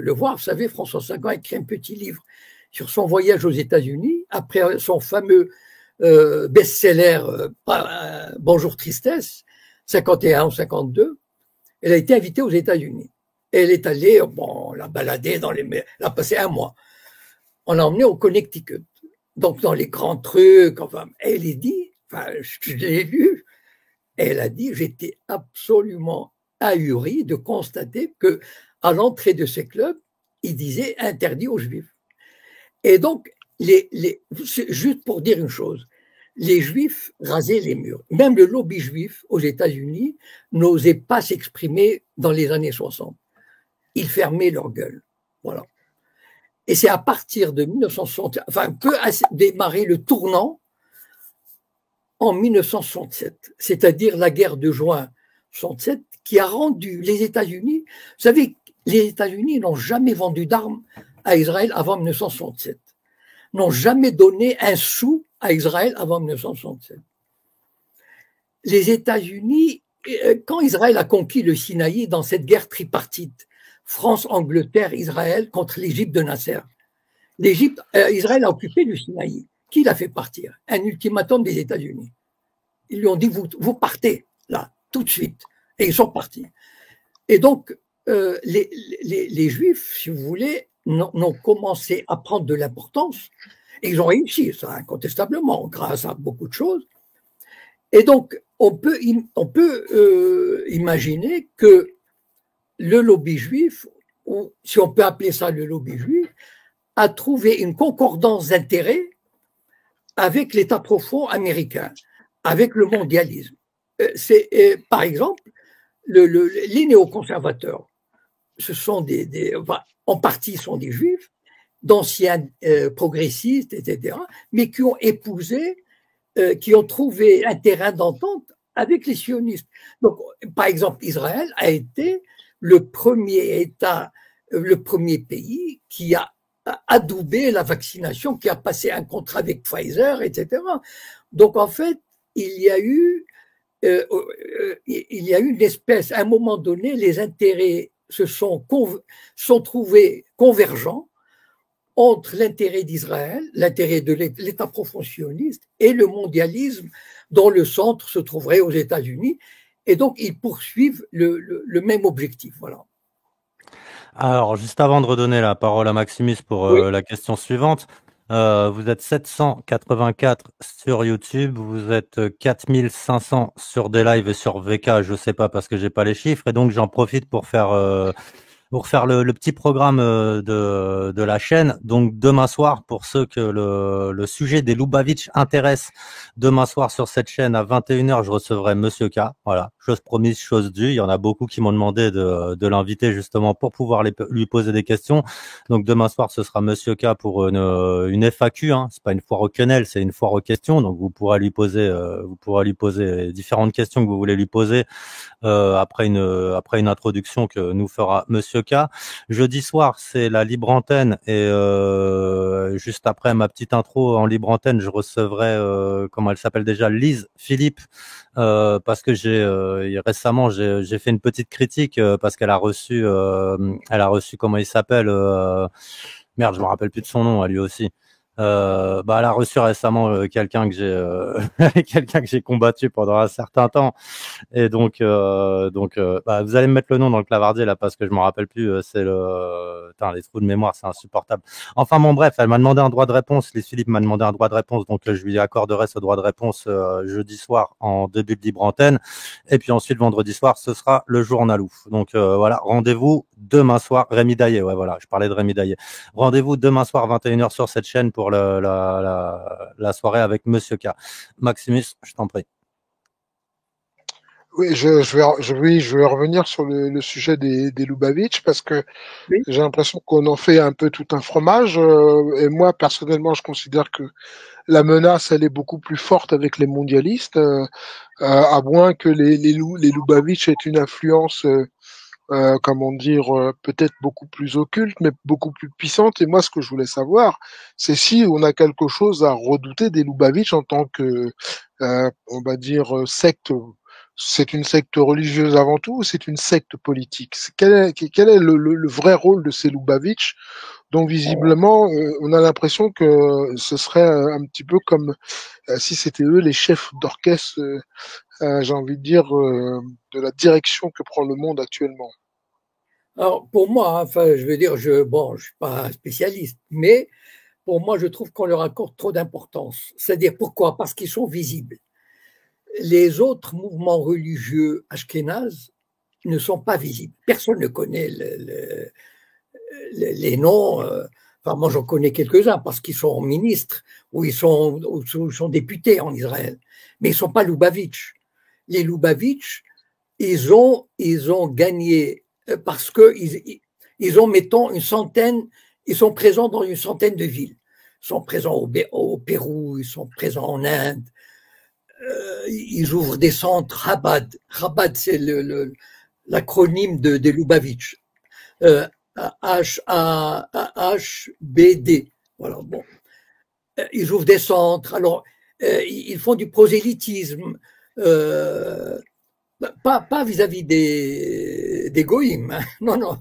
le voir, vous savez, François Sagan a écrit un petit livre sur son voyage aux États-Unis, après son fameux best-seller Bonjour Tristesse, 51 ou 52. Elle a été invitée aux États-Unis. Elle est allée, on l'a baladée elle a passé 1 mois. On l'a emmenée au Connecticut, donc dans les grands trucs. Enfin, elle est dit, je l'ai lu, elle a dit, j'étais absolument ahuri de constater que à l'entrée de ces clubs, ils disaient interdit aux Juifs. Et donc, juste pour dire une chose, les Juifs rasaient les murs. Même le lobby juif aux États-Unis n'osait pas s'exprimer dans les années 60. Ils fermaient leur gueule. Voilà. Et c'est à partir de 1960, peut démarrer le tournant en 1967, c'est-à-dire la guerre de juin 67, qui a rendu les États-Unis, vous savez, les États-Unis n'ont jamais vendu d'armes à Israël avant 1967, n'ont jamais donné un sou à Israël avant 1967. Les États-Unis, quand Israël a conquis le Sinaï dans cette guerre tripartite, France, Angleterre, Israël contre l'Égypte de Nasser. Israël a occupé le Sinaï. Qui l'a fait partir? Un ultimatum des États-Unis. Ils lui ont dit, vous partez, là, tout de suite. Et ils sont partis. Et donc, les Juifs, si vous voulez, n'ont commencé à prendre de l'importance, et ils ont réussi, ça incontestablement, grâce à beaucoup de choses. Et donc, on peut imaginer que le lobby juif, ou si on peut appeler ça le lobby juif, a trouvé une concordance d'intérêts avec l'État profond américain, avec le mondialisme. Par exemple, les néoconservateurs, ce sont en partie sont des juifs, d'anciens progressistes, etc., mais qui ont épousé, qui ont trouvé un terrain d'entente avec les sionistes. Donc, par exemple, Israël a été le premier État, le premier pays qui a adoubé la vaccination, qui a passé un contrat avec Pfizer, etc. Donc, en fait, il y a eu une espèce, à un moment donné, les intérêts sont trouvés convergents entre l'intérêt d'Israël, l'intérêt de l'État profond sioniste et le mondialisme dont le centre se trouverait aux États-Unis. Et donc, ils poursuivent le même objectif. Voilà. Alors, juste avant de redonner la parole à Maximus pour la question suivante, vous êtes 784 sur YouTube, vous êtes 4500 sur des lives et sur VK, je sais pas parce que j'ai pas les chiffres, et donc j'en profite pour faire le petit programme de la chaîne. Donc demain soir, pour ceux que le sujet des Lubavitch intéresse, demain soir sur cette chaîne à 21h, je recevrai Monsieur K. Voilà, chose promise, chose due. Il y en a beaucoup qui m'ont demandé de l'inviter justement pour pouvoir lui poser des questions. Donc demain soir, ce sera Monsieur K pour une FAQ. Hein. C'est pas une foire aux quenelles, c'est une foire aux questions. Donc vous pourrez lui poser différentes questions que vous voulez lui poser après une introduction que nous fera Monsieur K. Jeudi soir, c'est la libre antenne et juste après ma petite intro en libre antenne, je recevrai comment elle s'appelle déjà, Lise Philippe, parce que récemment j'ai fait une petite critique parce qu'elle a reçu comment il s'appelle merde, je me rappelle plus de son nom à lui aussi. Elle a reçu récemment quelqu'un que j'ai combattu pendant un certain temps, et donc vous allez me mettre le nom dans le clavardier là parce que je me rappelle plus. Les trous de mémoire, c'est insupportable. Enfin bon, bref, elle m'a demandé un droit de réponse. Lise Philippe m'a demandé un droit de réponse, donc je lui accorderai ce droit de réponse jeudi soir en début de libre antenne, et puis ensuite vendredi soir ce sera le journal ouf. Donc voilà, rendez-vous demain soir. Rémi Daillé, ouais voilà, je parlais de Rémi Daillé. Rendez-vous demain soir 21h sur cette chaîne pour la soirée avec Monsieur K. Maximus, je t'en prie. Oui, je vais revenir sur le sujet des Lubavitch parce que j'ai l'impression qu'on en fait un peu tout un fromage. Et moi, personnellement, je considère que la menace, elle est beaucoup plus forte avec les mondialistes, à moins que les Lubavitch aient une influence comment dire, peut-être beaucoup plus occulte, mais beaucoup plus puissante. Et moi, ce que je voulais savoir, c'est si on a quelque chose à redouter des Lubavitch en tant que, on va dire, secte. C'est une secte religieuse avant tout ou c'est une secte politique? Quel est le vrai rôle de ces Lubavitch, dont visiblement on a l'impression que ce serait un petit peu comme si c'était eux les chefs d'orchestre, j'ai envie de dire, de la direction que prend le monde actuellement. Alors, pour moi, enfin, je veux dire, je suis pas spécialiste, mais pour moi, je trouve qu'on leur accorde trop d'importance. C'est-à-dire, pourquoi? Parce qu'ils sont visibles. Les autres mouvements religieux ashkénazes ne sont pas visibles. Personne ne connaît les noms. Enfin, moi, j'en connais quelques-uns parce qu'ils sont ministres ou ils sont députés en Israël. Mais ils ne sont pas Lubavitch. Les Lubavitch, ils ont gagné parce qu'ils ont, mettons, une centaine, ils sont présents dans une centaine de villes. Ils sont présents au Pérou, ils sont présents en Inde. Ils ouvrent des centres Chabad. Chabad, c'est l'acronyme des Lubavitch. HBD. Voilà, bon. Ils ouvrent des centres. Alors, ils font du prosélytisme. Pas vis-à-vis des goïms. Hein. Non.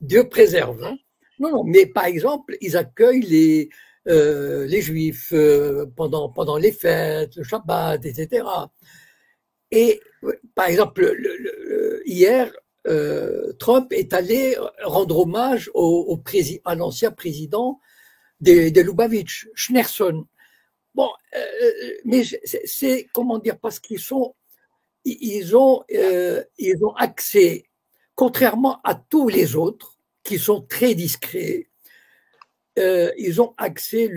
Dieu préserve. Hein. Non. Mais par exemple, ils accueillent les Juifs pendant les fêtes, le Shabbat, etc. Et par exemple, hier, Trump est allé rendre hommage à l'ancien président des Lubavitch, Schneerson. Bon, mais c'est comment dire, parce ils ont accès, contrairement à tous les autres qui sont très discrets, ils ont accès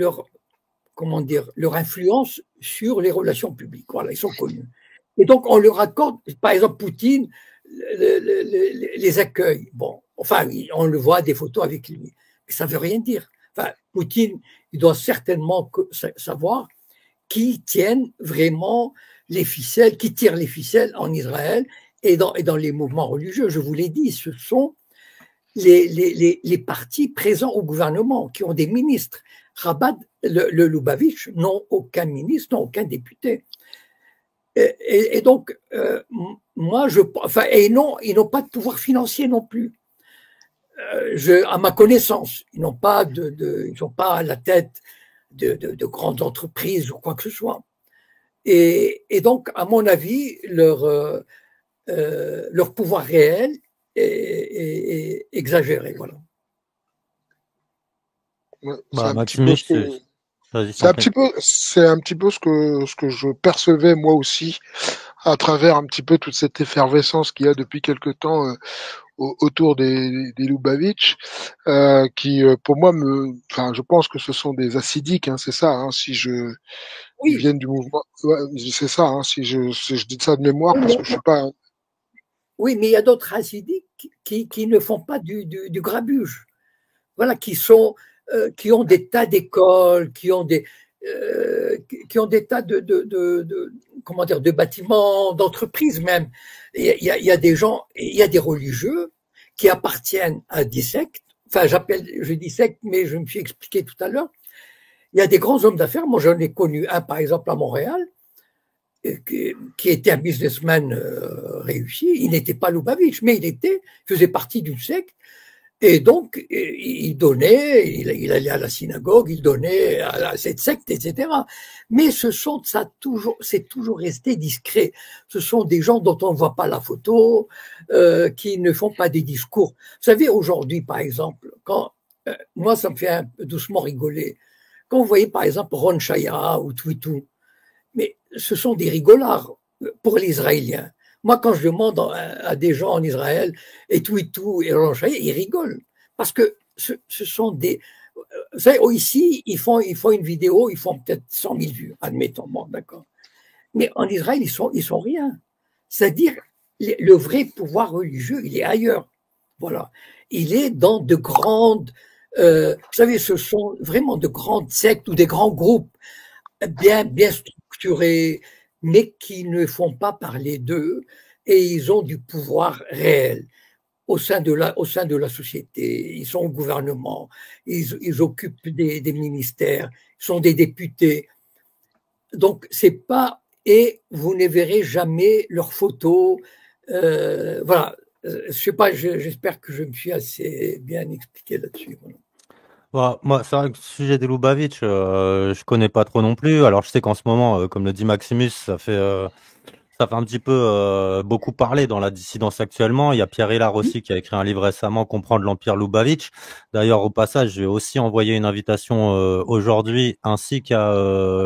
comment dire, leur influence sur les relations publiques. Voilà, ils sont connus. Et donc, on leur accorde, par exemple, Poutine les accueille. Bon, enfin, on le voit des photos avec lui. Mais ça ne veut rien dire. Enfin, Poutine, il doit certainement savoir qui tiennent vraiment les ficelles, qui tirent les ficelles en Israël et dans les mouvements religieux. Je vous l'ai dit, ce sont les partis présents au gouvernement, qui ont des ministres. Rabat, le Lubavitch n'ont aucun ministre, n'ont aucun député. Et donc, moi, ils n'ont pas de pouvoir financier non plus. À ma connaissance, ils n'ont pas ils sont pas à la tête de grandes entreprises ou quoi que ce soit. Et donc, à mon avis, leur pouvoir réel est exagéré. Voilà. Ouais, Maximus, c'est un petit peu ce que je percevais moi aussi à travers un petit peu toute cette effervescence qu'il y a depuis quelque temps autour des Lubavitch, qui pour moi je pense que ce sont des acidiques, hein, c'est ça, hein, ils viennent du mouvement, ouais, c'est ça, hein, si je dis ça de mémoire parce que je suis pas. Oui, mais il y a d'autres acidiques qui ne font pas du grabuge, voilà, qui ont des tas d'écoles, qui ont des tas comment dire, de bâtiments, d'entreprises même. Il y a des gens, il y a des religieux qui appartiennent à des sectes. Enfin, je dis secte, mais je me suis expliqué tout à l'heure. Il y a des grands hommes d'affaires. Moi, j'en ai connu un, par exemple, à Montréal, qui était un businessman réussi. Il n'était pas Lubavitch, mais il faisait partie d'une secte. Et donc, il donnait, il allait à la synagogue, il donnait à cette secte, etc. Mais c'est toujours resté discret. Ce sont des gens dont on ne voit pas la photo, qui ne font pas des discours. Vous savez, aujourd'hui, par exemple, moi, ça me fait un peu doucement rigoler. Quand vous voyez, par exemple, Ron Shaya ou Twitou, mais ce sont des rigolards pour les Israéliens. Moi, quand je demande à des gens en Israël, et Twitou et Ron Shaya, ils rigolent. Parce que ce sont des... Vous savez, ici, ils font une vidéo, ils font peut-être 100 000 vues, admettons, bon, d'accord. Mais en Israël, ils sont rien. C'est-à-dire, le vrai pouvoir religieux, il est ailleurs. Voilà. Il est dans de grandes... vous savez, ce sont vraiment de grandes sectes ou des grands groupes bien structurés, mais qui ne font pas parler d'eux, et ils ont du pouvoir réel au sein de la société. Ils sont au gouvernement, ils occupent des ministères, ils sont des députés. Donc, c'est pas, et vous ne verrez jamais leurs photos. Voilà. Je sais pas, j'espère que je me suis assez bien expliqué là-dessus. Voilà. Moi, c'est vrai que le sujet des Lubavitch, je connais pas trop non plus. Alors, je sais qu'en ce moment, comme le dit Maximus, ça fait un petit peu beaucoup parler dans la dissidence actuellement. Il y a Pierre Hillard aussi qui a écrit un livre récemment, Comprendre l'Empire Lubavitch. D'ailleurs, au passage, j'ai aussi envoyé une invitation aujourd'hui, ainsi qu'à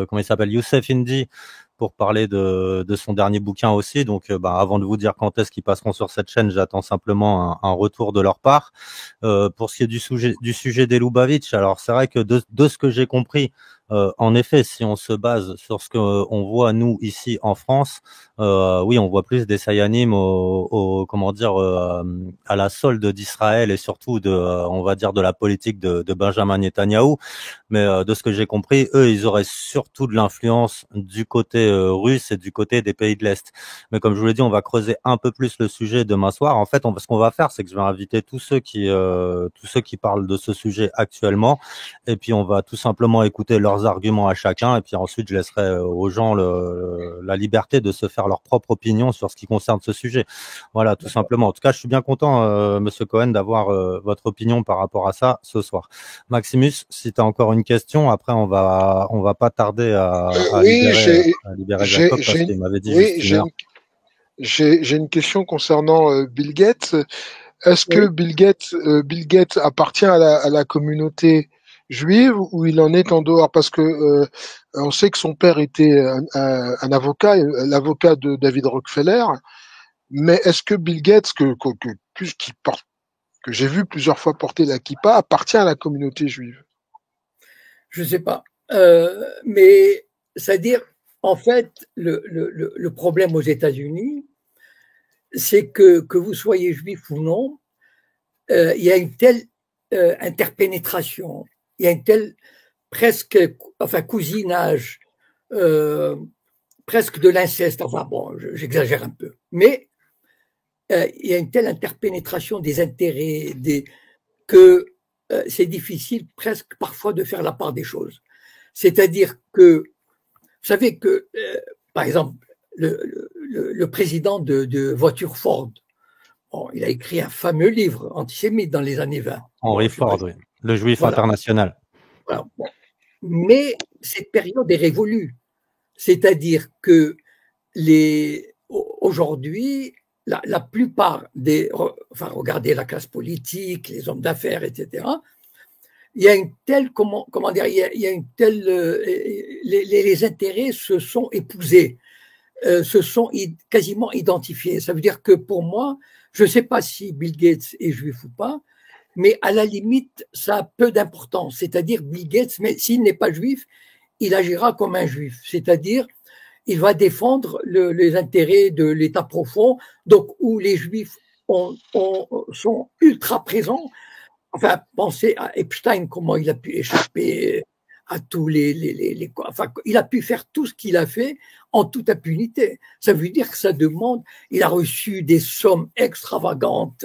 comment il s'appelle, Youssef Indy, pour parler de son dernier bouquin aussi. Donc, avant de vous dire quand est-ce qu'ils passeront sur cette chaîne, j'attends simplement un retour de leur part. Pour ce qui est du sujet des Lubavitch, alors c'est vrai que de ce que j'ai compris, en effet, si on se base sur ce que on voit nous ici en France, oui, on voit plus des Sayanim comment dire, à la solde d'Israël et surtout on va dire de la politique de Benjamin Netanyahou. Mais de ce que j'ai compris, eux, ils auraient surtout de l'influence du côté russe et du côté des pays de l'Est. Mais comme je vous l'ai dit, on va creuser un peu plus le sujet demain soir. En fait, ce qu'on va faire, c'est que je vais inviter tous ceux qui parlent de ce sujet actuellement, et puis on va tout simplement écouter leurs arguments à chacun, et puis ensuite je laisserai aux gens la liberté de se faire leur propre opinion sur ce qui concerne ce sujet. Voilà, tout simplement. En tout cas, je suis bien content, Monsieur Cohen, d'avoir votre opinion par rapport à ça ce soir. Maximus, si tu as encore une question, après on va pas tarder à libérer Jacob parce qu'il m'avait dit juste une heure. J'ai une question concernant Bill Gates. Est-ce que Oui. Bill Gates appartient à la communauté juive ou il en est en dehors? Parce que on sait que son père était un avocat, l'avocat de David Rockefeller. Mais est-ce que Bill Gates, qui porte, que j'ai vu plusieurs fois porter la kippa, appartient à la communauté juive? Je ne sais pas. Mais c'est-à-dire, en fait, le problème aux États-Unis, c'est que vous soyez juif ou non, il y a une telle interpénétration, il y a une telle presque, enfin, cousinage, euh, presque de l'inceste, enfin bon, j'exagère un peu, mais il y a une telle interpénétration des intérêts, que c'est difficile presque parfois de faire la part des choses. C'est-à-dire que, vous savez que, par exemple, le président de voiture Ford, bon, il a écrit un fameux livre antisémite dans les années 20. Henry Bon, je sais pas. Ford, oui. Le juif Voilà, international. voilà. Bon. Mais cette période est révolue. C'est-à-dire que aujourd'hui, la plupart des, enfin, regardez la classe politique, les hommes d'affaires, etc., il y a une telle, comment dire, il y a une telle, les intérêts se sont épousés, se sont quasiment identifiés. Ça veut dire que pour moi, je ne sais pas si Bill Gates est juif ou pas, mais à la limite, ça a peu d'importance. C'est-à-dire Bill Gates, mais s'il n'est pas juif, il agira comme un juif. C'est-à-dire, il va défendre les intérêts de l'État profond, donc où les juifs sont ultra présents. Enfin, pensez à Epstein, comment il a pu échapper à tous enfin, il a pu faire tout ce qu'il a fait en toute impunité. Ça veut dire que ça demande, il a reçu des sommes extravagantes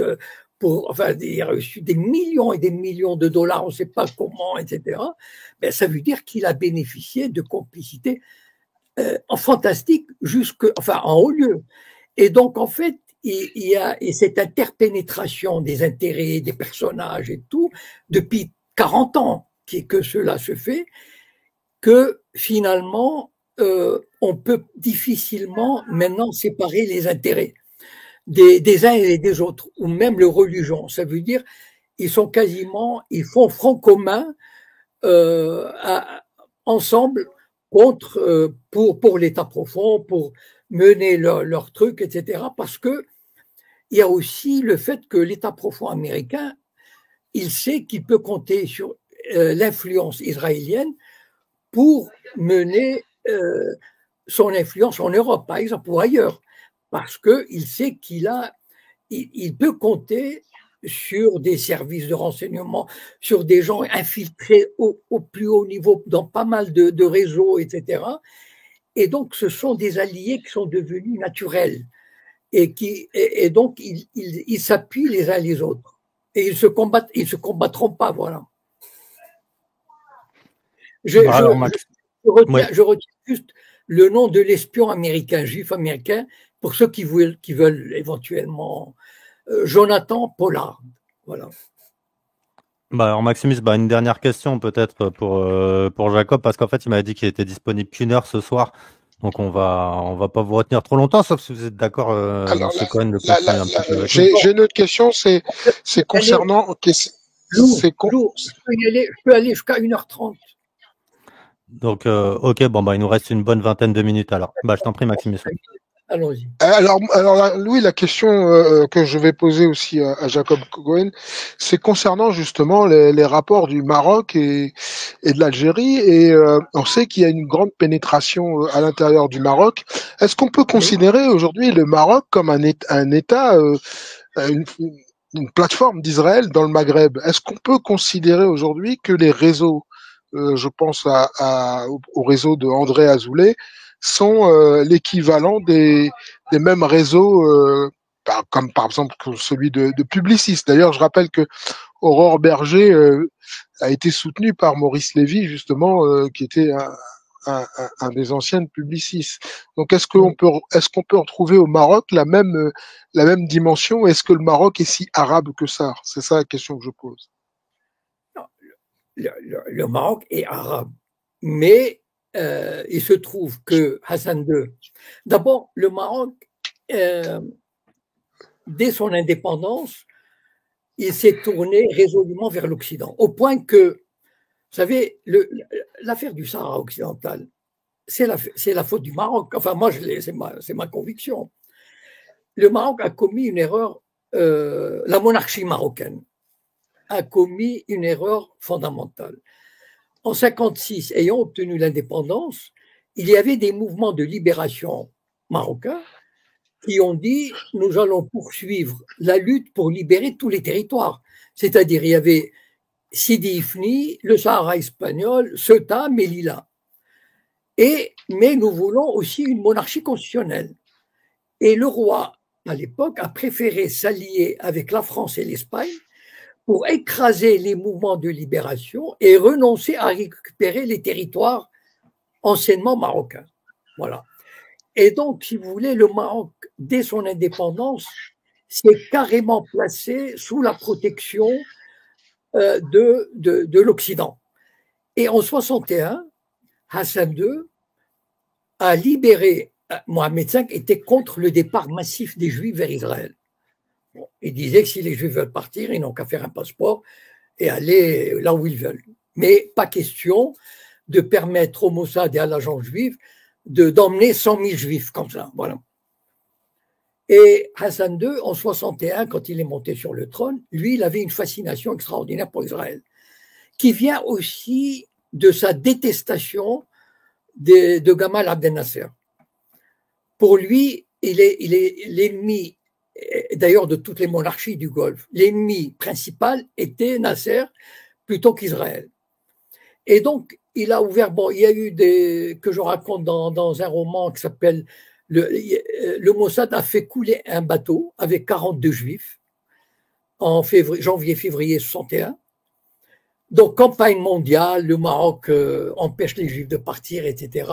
enfin, il a reçu des millions et des millions de dollars, on ne sait pas comment, etc. Ben, ça veut dire qu'il a bénéficié de complicité en fantastique enfin, en haut lieu. Et donc, en fait, il y a cette interpénétration des intérêts, des personnages et tout, depuis 40 ans que cela se fait, que finalement, on peut difficilement maintenant séparer les intérêts des uns et des autres, ou même les religions. Ça veut dire, ils font front commun ensemble pour l'État profond, pour mener leur truc, etc. Parce que il y a aussi le fait que l'État profond américain, il sait qu'il peut compter sur l'influence israélienne pour mener son influence en Europe, par exemple, ou ailleurs, parce qu'il sait il peut compter sur des services de renseignement, sur des gens infiltrés au plus haut niveau dans pas mal de réseaux, etc. Et donc, ce sont des alliés qui sont devenus naturels et donc ils s'appuient les uns les autres et ils se combattront pas, voilà. Alors, Max, oui. Je retiens juste le nom de l'espion américain, juif américain, pour ceux qui veulent éventuellement Jonathan Pollard. Voilà. Alors Maximus, une dernière question peut-être pour Jacob, parce qu'en fait, il m'avait dit qu'il était disponible qu'une heure ce soir. Donc on va pas vous retenir trop longtemps, sauf si vous êtes d'accord, Alors, Monsieur Cohen, de continuer un petit peu avec nous. j'ai une autre question, c'est concernant. Lou, je peux aller jusqu'à 1h30. Donc, ok, il nous reste une bonne vingtaine de minutes alors. Je t'en prie, Maximus. Allons-y. Alors, Louis, la question que je vais poser aussi à Jacob Cohen, c'est concernant justement les rapports du Maroc et de l'Algérie. Et on sait qu'il y a une grande pénétration à l'intérieur du Maroc. Est-ce qu'on peut considérer aujourd'hui le Maroc comme un État, une plateforme d'Israël dans le Maghreb? Est-ce qu'on peut considérer aujourd'hui que les réseaux, je pense au réseau de André Azoulay, sont l'équivalent des mêmes réseaux, comme par exemple celui de Publicis. D'ailleurs, je rappelle que Aurore Berger a été soutenue par Maurice Lévy, justement, qui était un des anciens de Publicis. Donc, est-ce qu'on peut retrouver au Maroc la même dimension? Est-ce que le Maroc est si arabe que ça? C'est ça la question que je pose. Non, le Maroc est arabe, mais il se trouve que Hassan II, d'abord, le Maroc dès son indépendance, il s'est tourné résolument vers l'Occident, au point que, vous savez, l'affaire du Sahara occidental, c'est la faute du Maroc. Enfin, moi, c'est ma conviction. Le Maroc a commis une erreur, la monarchie marocaine a commis une erreur fondamentale. En 1956, ayant obtenu l'indépendance, il y avait des mouvements de libération marocains qui ont dit « nous allons poursuivre la lutte pour libérer tous les territoires ». C'est-à-dire, il y avait Sidi Ifni, le Sahara espagnol, Ceuta, Melilla. Mais nous voulons aussi une monarchie constitutionnelle. Et le roi, à l'époque, a préféré s'allier avec la France et l'Espagne pour écraser les mouvements de libération et renoncer à récupérer les territoires anciennement marocains. Voilà. Et donc, si vous voulez, le Maroc, dès son indépendance, s'est carrément placé sous la protection de l'Occident. Et en 61, Hassan II a libéré. Mohamed V était contre le départ massif des Juifs vers Israël. Bon, il disait que si les Juifs veulent partir, ils n'ont qu'à faire un passeport et aller là où ils veulent. Mais pas question de permettre au Mossad et à l'agence juive d'emmener 100 000 Juifs comme ça. Voilà. Et Hassan II, en 61, quand il est monté sur le trône, lui, il avait une fascination extraordinaire pour Israël, qui vient aussi de sa détestation de Gamal Abdel Nasser. Pour lui, il est l'ennemi, d'ailleurs, de toutes les monarchies du Golfe. L'ennemi principal était Nasser plutôt qu'Israël. Et donc, il a ouvert, bon, il y a eu que je raconte dans un roman qui s'appelle le Mossad a fait couler un bateau avec 42 Juifs en janvier-février 61. Donc, campagne mondiale, le Maroc empêche les Juifs de partir, etc.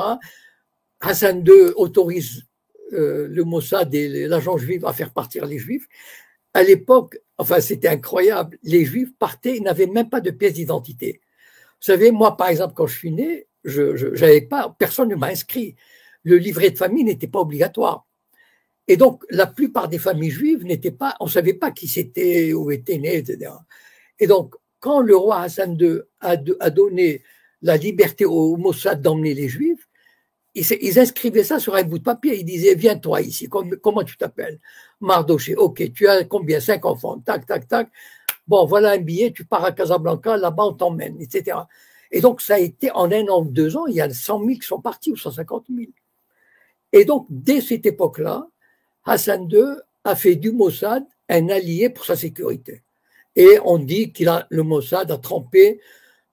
Hassan II autorise le Mossad et l'agence juive à faire partir les Juifs. À l'époque, enfin, c'était incroyable, les Juifs partaient, ils n'avaient même pas de pièce d'identité. Vous savez, moi, par exemple, quand je suis né, personne ne m'a inscrit. Le livret de famille n'était pas obligatoire. Et donc, la plupart des familles juives on ne savait pas qui c'était, où étaient nés, etc. Et donc, quand le roi Hassan II a donné la liberté au Mossad d'emmener les Juifs, ils inscrivaient ça sur un bout de papier. Ils disaient, viens toi ici, comment tu t'appelles? Mardoché, ok, tu as combien? 5 enfants, tac, tac, tac. Bon, voilà un billet, tu pars à Casablanca, là-bas on t'emmène, etc. Et donc, ça a été en 1 an ou 2 ans, il y a 100 000 qui sont partis, ou 150 000. Et donc, dès cette époque-là, Hassan II a fait du Mossad un allié pour sa sécurité. Et on dit le Mossad a trempé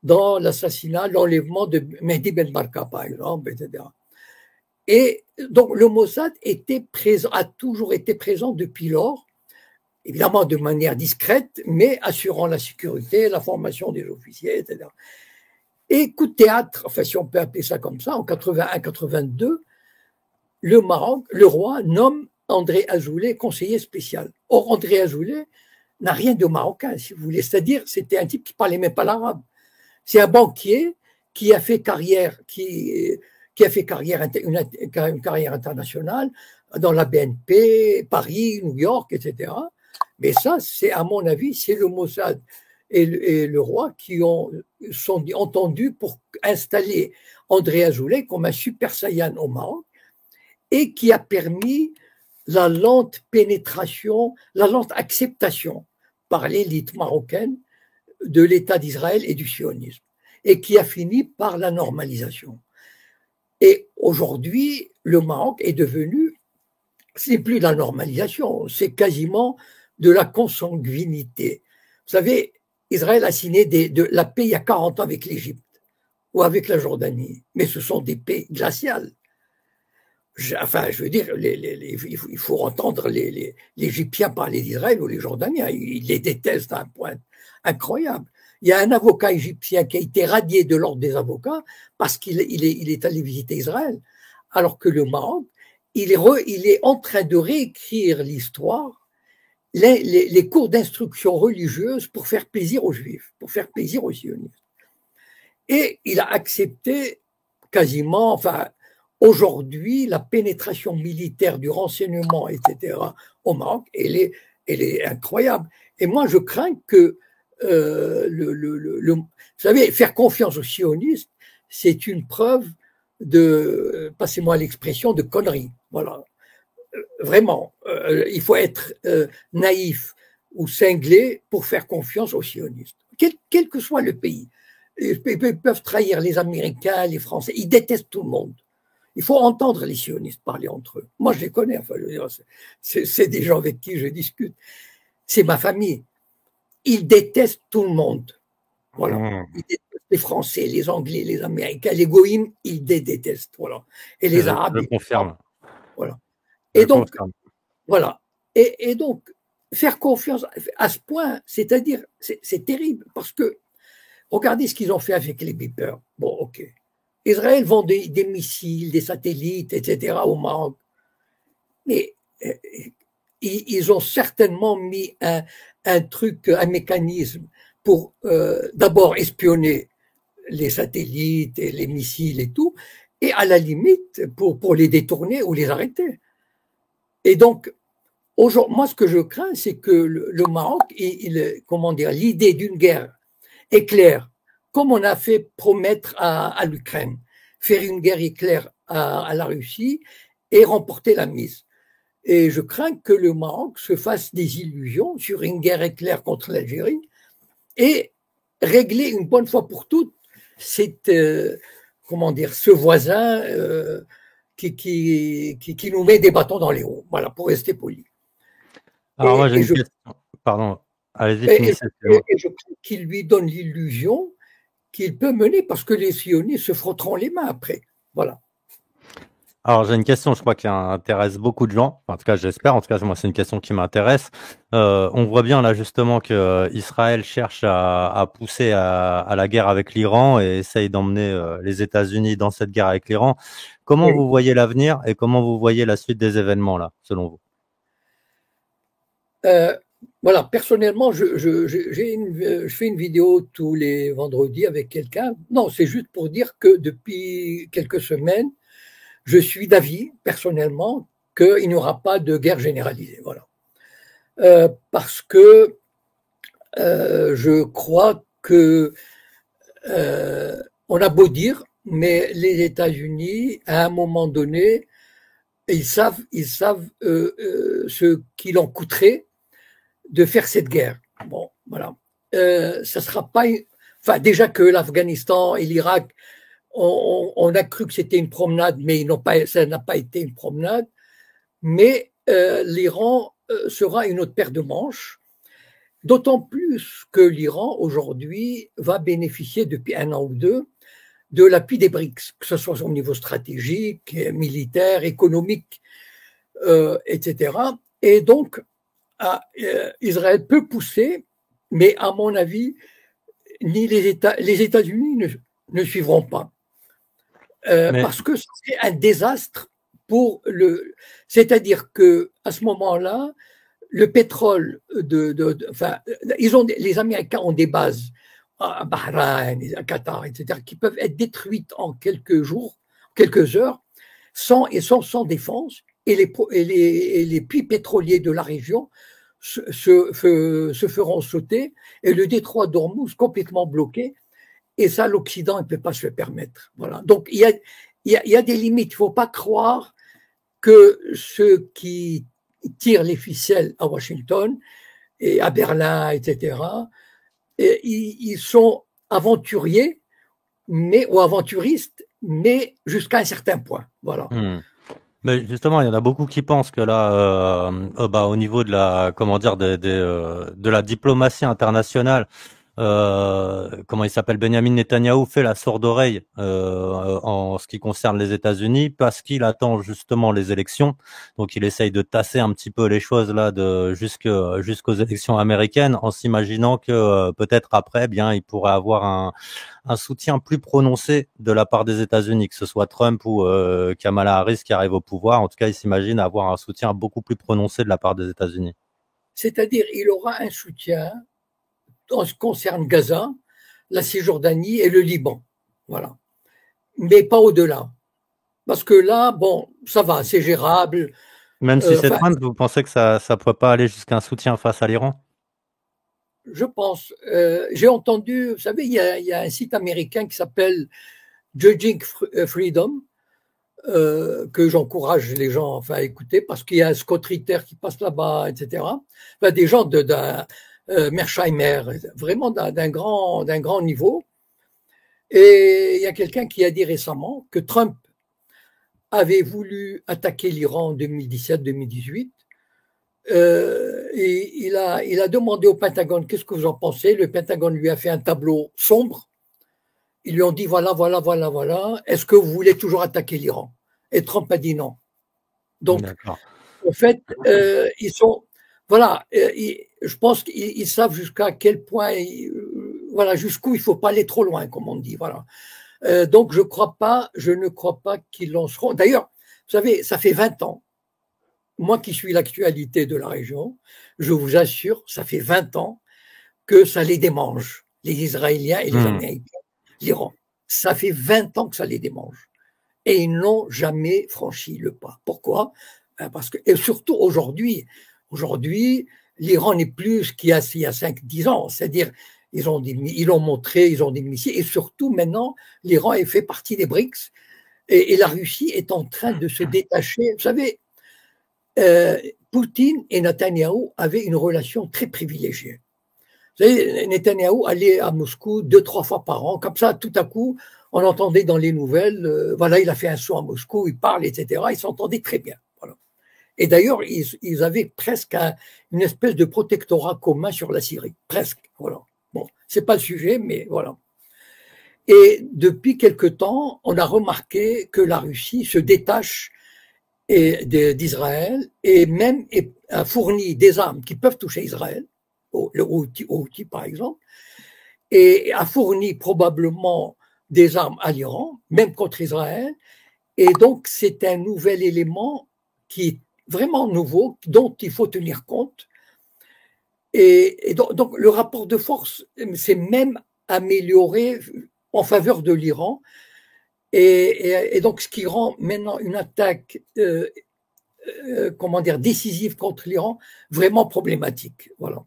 dans l'assassinat, l'enlèvement de Mehdi Ben Barka, par exemple, etc. Et donc, le Mossad a toujours été présent depuis lors, évidemment de manière discrète, mais assurant la sécurité, la formation des officiers, etc. Et coup de théâtre, enfin, si on peut appeler ça comme ça, en 81-82, le Maroc, le roi nomme André Azoulay conseiller spécial. Or, André Azoulay n'a rien de marocain, si vous voulez. C'est-à-dire, c'était un type qui parlait même pas l'arabe. C'est un banquier qui a fait carrière, une carrière internationale dans la BNP, Paris, New York, etc. Mais ça, c'est, à mon avis, c'est le Mossad et le roi qui sont entendus pour installer André Azoulay comme un super saiyan au Maroc, et qui a permis la lente pénétration, la lente acceptation par l'élite marocaine de l'État d'Israël et du sionisme, et qui a fini par la normalisation. Et aujourd'hui, le Maroc est devenu, c'est plus de la normalisation, c'est quasiment de la consanguinité. Vous savez, Israël a signé la paix il y a 40 ans avec l'Égypte ou avec la Jordanie, mais ce sont des paix glaciales. Je veux dire, il faut entendre les Égyptiens parler d'Israël ou les Jordaniens. Ils les détestent à un point incroyable. Il y a un avocat égyptien qui a été radié de l'ordre des avocats parce qu'il est allé visiter Israël. Alors que le Maroc, il est en train de réécrire l'histoire, les cours d'instruction religieuse pour faire plaisir aux Juifs, pour faire plaisir aux sionistes. Et il a accepté quasiment, enfin, aujourd'hui, la pénétration militaire du renseignement, etc., au Maroc, elle est incroyable. Et moi, je crains que, vous savez, faire confiance aux sionistes, c'est une preuve de, passez-moi l'expression, de connerie. Voilà. Vraiment, il faut être naïf ou cinglé pour faire confiance aux sionistes, quel que soit le pays. Ils peuvent trahir les Américains, les Français, ils détestent tout le monde. Il faut entendre les sionistes parler entre eux. Moi, je les connais, enfin, c'est des gens avec qui je discute. C'est ma famille. Ils détestent tout le monde. Voilà. Ils détestent les Français, les Anglais, les Américains, les Goïms, ils détestent. Voilà. Et les Arabes. Je confirme. Voilà. Et donc, voilà. Et donc, faire confiance à ce point, c'est-à-dire, c'est terrible, parce que, regardez ce qu'ils ont fait avec les beepers. Bon, ok. Israël vend des missiles, des satellites, etc. au Maroc. Mais ils ont certainement mis un truc, un mécanisme pour d'abord espionner les satellites et les missiles et tout, et à la limite pour les détourner ou les arrêter. Et donc, moi, ce que je crains, c'est que le Maroc, comment dire, l'idée d'une guerre éclair, comme on a fait promettre à l'Ukraine, faire une guerre éclair à la Russie et remporter la mise. Et je crains que le Maroc se fasse des illusions sur une guerre éclair contre l'Algérie et régler une bonne fois pour toutes comment dire, ce voisin qui nous met des bâtons dans les roues, voilà, pour rester poli. Alors moi j'ai une question. Pardon, allez-y, finissez. Et je crois qu'il lui donne l'illusion qu'il peut mener, parce que les sionistes se frotteront les mains après. Voilà. Alors j'ai une question, je crois, qui intéresse beaucoup de gens. Enfin, en tout cas, j'espère. En tout cas, moi, c'est une question qui m'intéresse. On voit bien là justement que Israël cherche à pousser à la guerre avec l'Iran et essaye d'emmener les États-Unis dans cette guerre avec l'Iran. Comment vous voyez l'avenir et comment vous voyez la suite des événements là, selon vous? Voilà, personnellement, je fais une vidéo tous les vendredis avec quelqu'un. Non, c'est juste pour dire que depuis quelques semaines, je suis d'avis, personnellement, qu'il n'y aura pas de guerre généralisée. Voilà. Parce que je crois que on a beau dire, mais les États-Unis, à un moment donné, ils savent ce qu'il en coûterait de faire cette guerre. Bon, voilà. Ça sera pas. Enfin, déjà que l'Afghanistan et l'Irak, on a cru que c'était une promenade, mais ça n'a pas été une promenade. Mais l'Iran sera une autre paire de manches, d'autant plus que l'Iran, aujourd'hui, va bénéficier depuis 1 an ou 2 de l'appui des BRICS, que ce soit au niveau stratégique, militaire, économique, etc. Et donc, Israël peut pousser, mais à mon avis, les États-Unis ne suivront pas. Parce que c'est un désastre pour c'est-à-dire que à ce moment-là, le pétrole les Américains ont des bases à Bahreïn, à Qatar, etc., qui peuvent être détruites en quelques jours, quelques heures, sans défense, et les puits pétroliers de la région se feront sauter, et le détroit d'Ormuz complètement bloqué. Et ça, l'Occident ne peut pas se le permettre. Voilà. Donc, il y a des limites. Il ne faut pas croire que ceux qui tirent les ficelles à Washington et à Berlin, etc., ils sont aventuriers ou aventuristes, mais jusqu'à un certain point. Voilà. Mais justement, il y en a beaucoup qui pensent que là, au niveau de la, comment dire, de la diplomatie internationale, comment il s'appelle, Benjamin Netanyahou fait la sourde oreille en ce qui concerne les États-Unis parce qu'il attend justement les élections. Donc il essaye de tasser un petit peu les choses là jusqu'aux élections américaines en s'imaginant que peut-être après, bien, il pourrait avoir un soutien plus prononcé de la part des États-Unis, que ce soit Trump ou Kamala Harris qui arrive au pouvoir. En tout cas, il s'imagine avoir un soutien beaucoup plus prononcé de la part des États-Unis. C'est-à-dire, il aura un soutien en ce qui concerne Gaza, la Cisjordanie et le Liban. Voilà. Mais pas au-delà. Parce que là, bon, ça va, c'est gérable. Même si c'est Enfin, Trump, vous pensez que ça ne pourrait pas aller jusqu'à un soutien face à l'Iran? je pense. J'ai entendu, vous savez, il y a un site américain qui s'appelle Judging Freedom, que j'encourage les gens enfin, à écouter, parce qu'il y a un Scott Ritter qui passe là-bas, etc. Enfin, des gens d'un Mersheimer, vraiment d'un grand niveau. Et il y a quelqu'un qui a dit récemment que Trump avait voulu attaquer l'Iran en 2017-2018. Et il a demandé au Pentagone qu'est-ce que vous en pensez. Le Pentagone lui a fait un tableau sombre. Ils lui ont dit voilà, voilà, voilà, voilà. Est-ce que vous voulez toujours attaquer l'Iran? Et Trump a dit non. Donc, D'accord. en fait, ils sont. Voilà, je pense qu'ils savent jusqu'à quel point. Voilà, jusqu'où il ne faut pas aller trop loin, comme on dit. Voilà. Donc, je ne crois pas qu'ils lanceront. D'ailleurs, vous savez, ça fait 20 ans. Moi qui suis l'actualité de la région, je vous assure, ça fait 20 ans que ça les démange, les Israéliens et les Américains, l'Iran. Ça fait 20 ans que ça les démange. Et ils n'ont jamais franchi le pas. Pourquoi? Parce que, et surtout aujourd'hui, l'Iran n'est plus ce qu'il y a 5-10 ans. C'est-à-dire, ils l'ont montré, ils ont des missiles. Et surtout, maintenant, l'Iran fait partie des BRICS. Et la Russie est en train de se détacher. Vous savez, Poutine et Netanyahou avaient une relation très privilégiée. Vous savez, Netanyahou allait à Moscou 2-3 fois par an. Comme ça, tout à coup, on entendait dans les nouvelles, voilà, il a fait un saut à Moscou, il parle, etc. Ils s'entendaient très bien. Voilà. Et d'ailleurs, ils avaient presque une espèce de protectorat commun sur la Syrie. Presque. Voilà. Bon, c'est pas le sujet, mais voilà. Et depuis quelque temps, on a remarqué que la Russie se détache d'Israël et même a fourni des armes qui peuvent toucher Israël, le Houthi par exemple, et a fourni probablement des armes à l'Iran, même contre Israël. Et donc, c'est un nouvel élément qui est vraiment nouveau, dont il faut tenir compte. Et donc le rapport de force s'est même amélioré en faveur de l'Iran. Et donc, ce qui rend maintenant une attaque comment dire, décisive contre l'Iran, vraiment problématique. Voilà.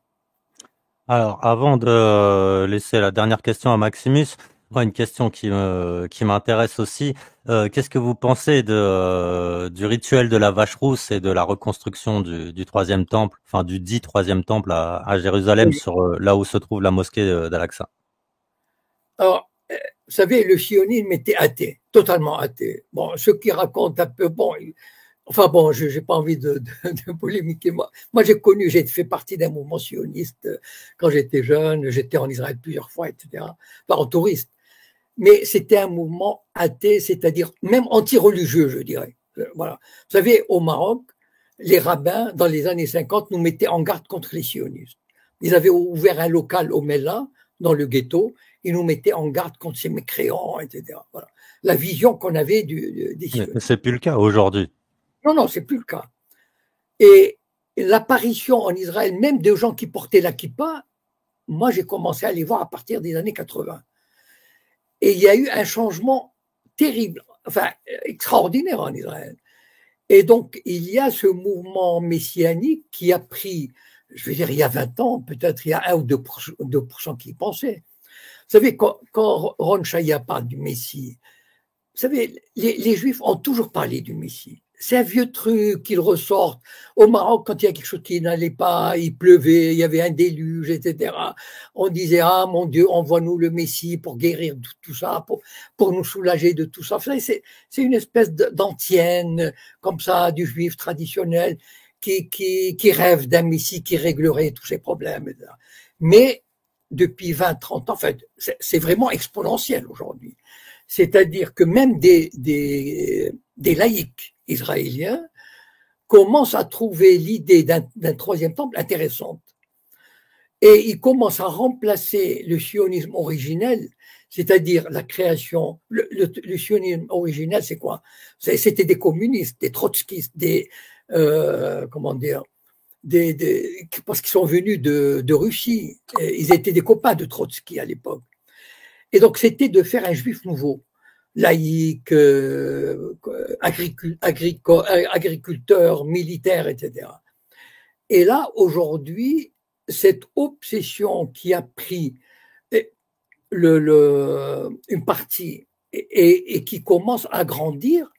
Alors, avant de laisser la dernière question à Maximus, moi, une question qui m'intéresse aussi. Qu'est-ce que vous pensez du rituel de la vache rousse et de la reconstruction du troisième temple, enfin du dit troisième temple à Jérusalem, Oui. sur là où se trouve la mosquée d'Al-Aqsa? Alors, vous savez, le sionisme était athée, totalement athée. Bon, ceux qui racontent un peu, bon, enfin bon, je n'ai pas envie de polémiquer. Moi j'ai fait partie d'un mouvement sioniste quand j'étais jeune, j'étais en Israël plusieurs fois, etc., pas en touriste. Mais c'était un mouvement athée, c'est-à-dire même anti-religieux, je dirais. Voilà. Vous savez, au Maroc, les rabbins, dans les années 50, nous mettaient en garde contre les sionistes. Ils avaient ouvert un local au Mella, dans le ghetto, ils nous mettaient en garde contre ces mécréants, etc. Voilà. La vision qu'on avait des sionistes. Mais c'est plus le cas aujourd'hui. Non, c'est plus le cas. Et l'apparition en Israël, même de gens qui portaient la kippa, moi j'ai commencé à les voir à partir des années 80. Et il y a eu un changement terrible, enfin extraordinaire en Israël. Et donc il y a ce mouvement messianique qui a pris, je veux dire, il y a 20 ans, peut-être il y a 1 ou 2% qui y pensaient. Vous savez, quand Ron Shaya parle du Messie, vous savez, les Juifs ont toujours parlé du Messie. C'est un vieux truc qu'ils ressortent. Au Maroc, quand il y a quelque chose qui n'allait pas, il pleuvait, il y avait un déluge, etc. On disait, ah mon Dieu, envoie-nous le Messie pour guérir tout ça, pour nous soulager de tout ça. C'est une espèce d'antienne, comme ça, du juif traditionnel, qui rêve d'un Messie qui réglerait tous ses problèmes. Etc. Mais depuis 20-30 ans, en fait, c'est vraiment exponentiel aujourd'hui. C'est-à-dire que même des laïcs israéliens commencent à trouver l'idée d'un troisième temple intéressante. Et ils commencent à remplacer le sionisme originel, c'est-à-dire la création. Le sionisme originel, c'est quoi? C'était des communistes, des trotskistes, comment dire, parce qu'ils sont venus de Russie. Ils étaient des copains de Trotsky à l'époque. Et donc, c'était de faire un juif nouveau. laïcs, agriculteurs, militaires, etc. Et là, aujourd'hui, cette obsession qui a pris une partie et qui commence à grandir,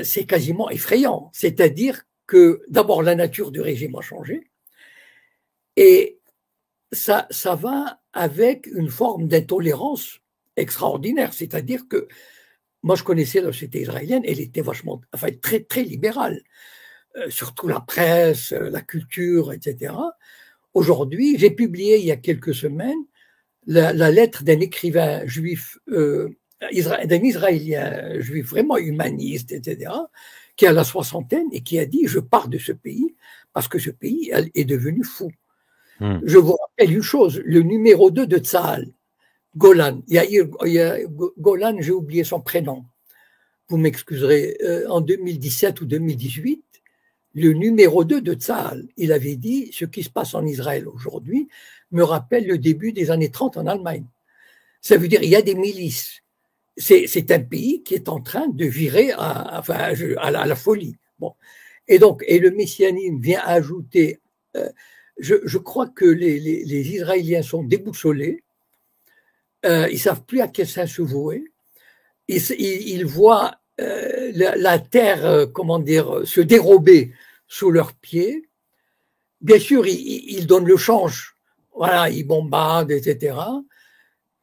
c'est quasiment effrayant. C'est-à-dire que d'abord la nature du régime a changé et ça va avec une forme d'intolérance extraordinaire. C'est-à-dire que moi je connaissais la société israélienne, elle était très très libérale, surtout la presse, la culture, etc. Aujourd'hui, j'ai publié il y a quelques semaines la lettre d'un écrivain juif, d'un Israélien juif vraiment humaniste, etc., qui a la soixantaine et qui a dit « Je pars de ce pays parce que ce pays est devenu fou ». Je vous rappelle une chose, le numéro 2 de Tzahal, Golan, Golan, j'ai oublié son prénom, vous m'excuserez, en 2017 ou 2018, le numéro 2 de Tzahal, il avait dit « Ce qui se passe en Israël aujourd'hui me rappelle le début des années 30 en Allemagne ». Ça veut dire il y a des milices. C'est un pays qui est en train de virer à la folie. Bon. Et le messianisme vient ajouter, je crois que les Israéliens sont déboussolés, ils savent plus à quel saint se vouer, ils voient la terre, se dérober sous leurs pieds. Bien sûr, ils donnent le change, voilà, ils bombardent, etc.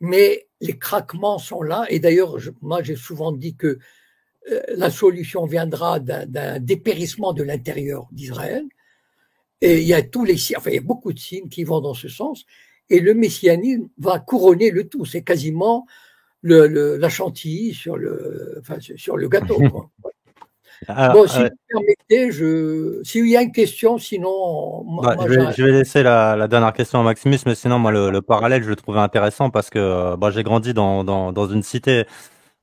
Mais les craquements sont là. Et d'ailleurs, moi, j'ai souvent dit que la solution viendra d'un dépérissement de l'intérieur d'Israël. Et il y a il y a beaucoup de signes qui vont dans ce sens. Et le messianisme va couronner le tout. C'est quasiment la chantilly sur le gâteau, quoi. Bon, si vous permettez, s'il y a une question, sinon… je vais laisser la dernière question à Maximus, mais sinon, moi, le parallèle, je le trouvais intéressant parce que j'ai grandi dans une cité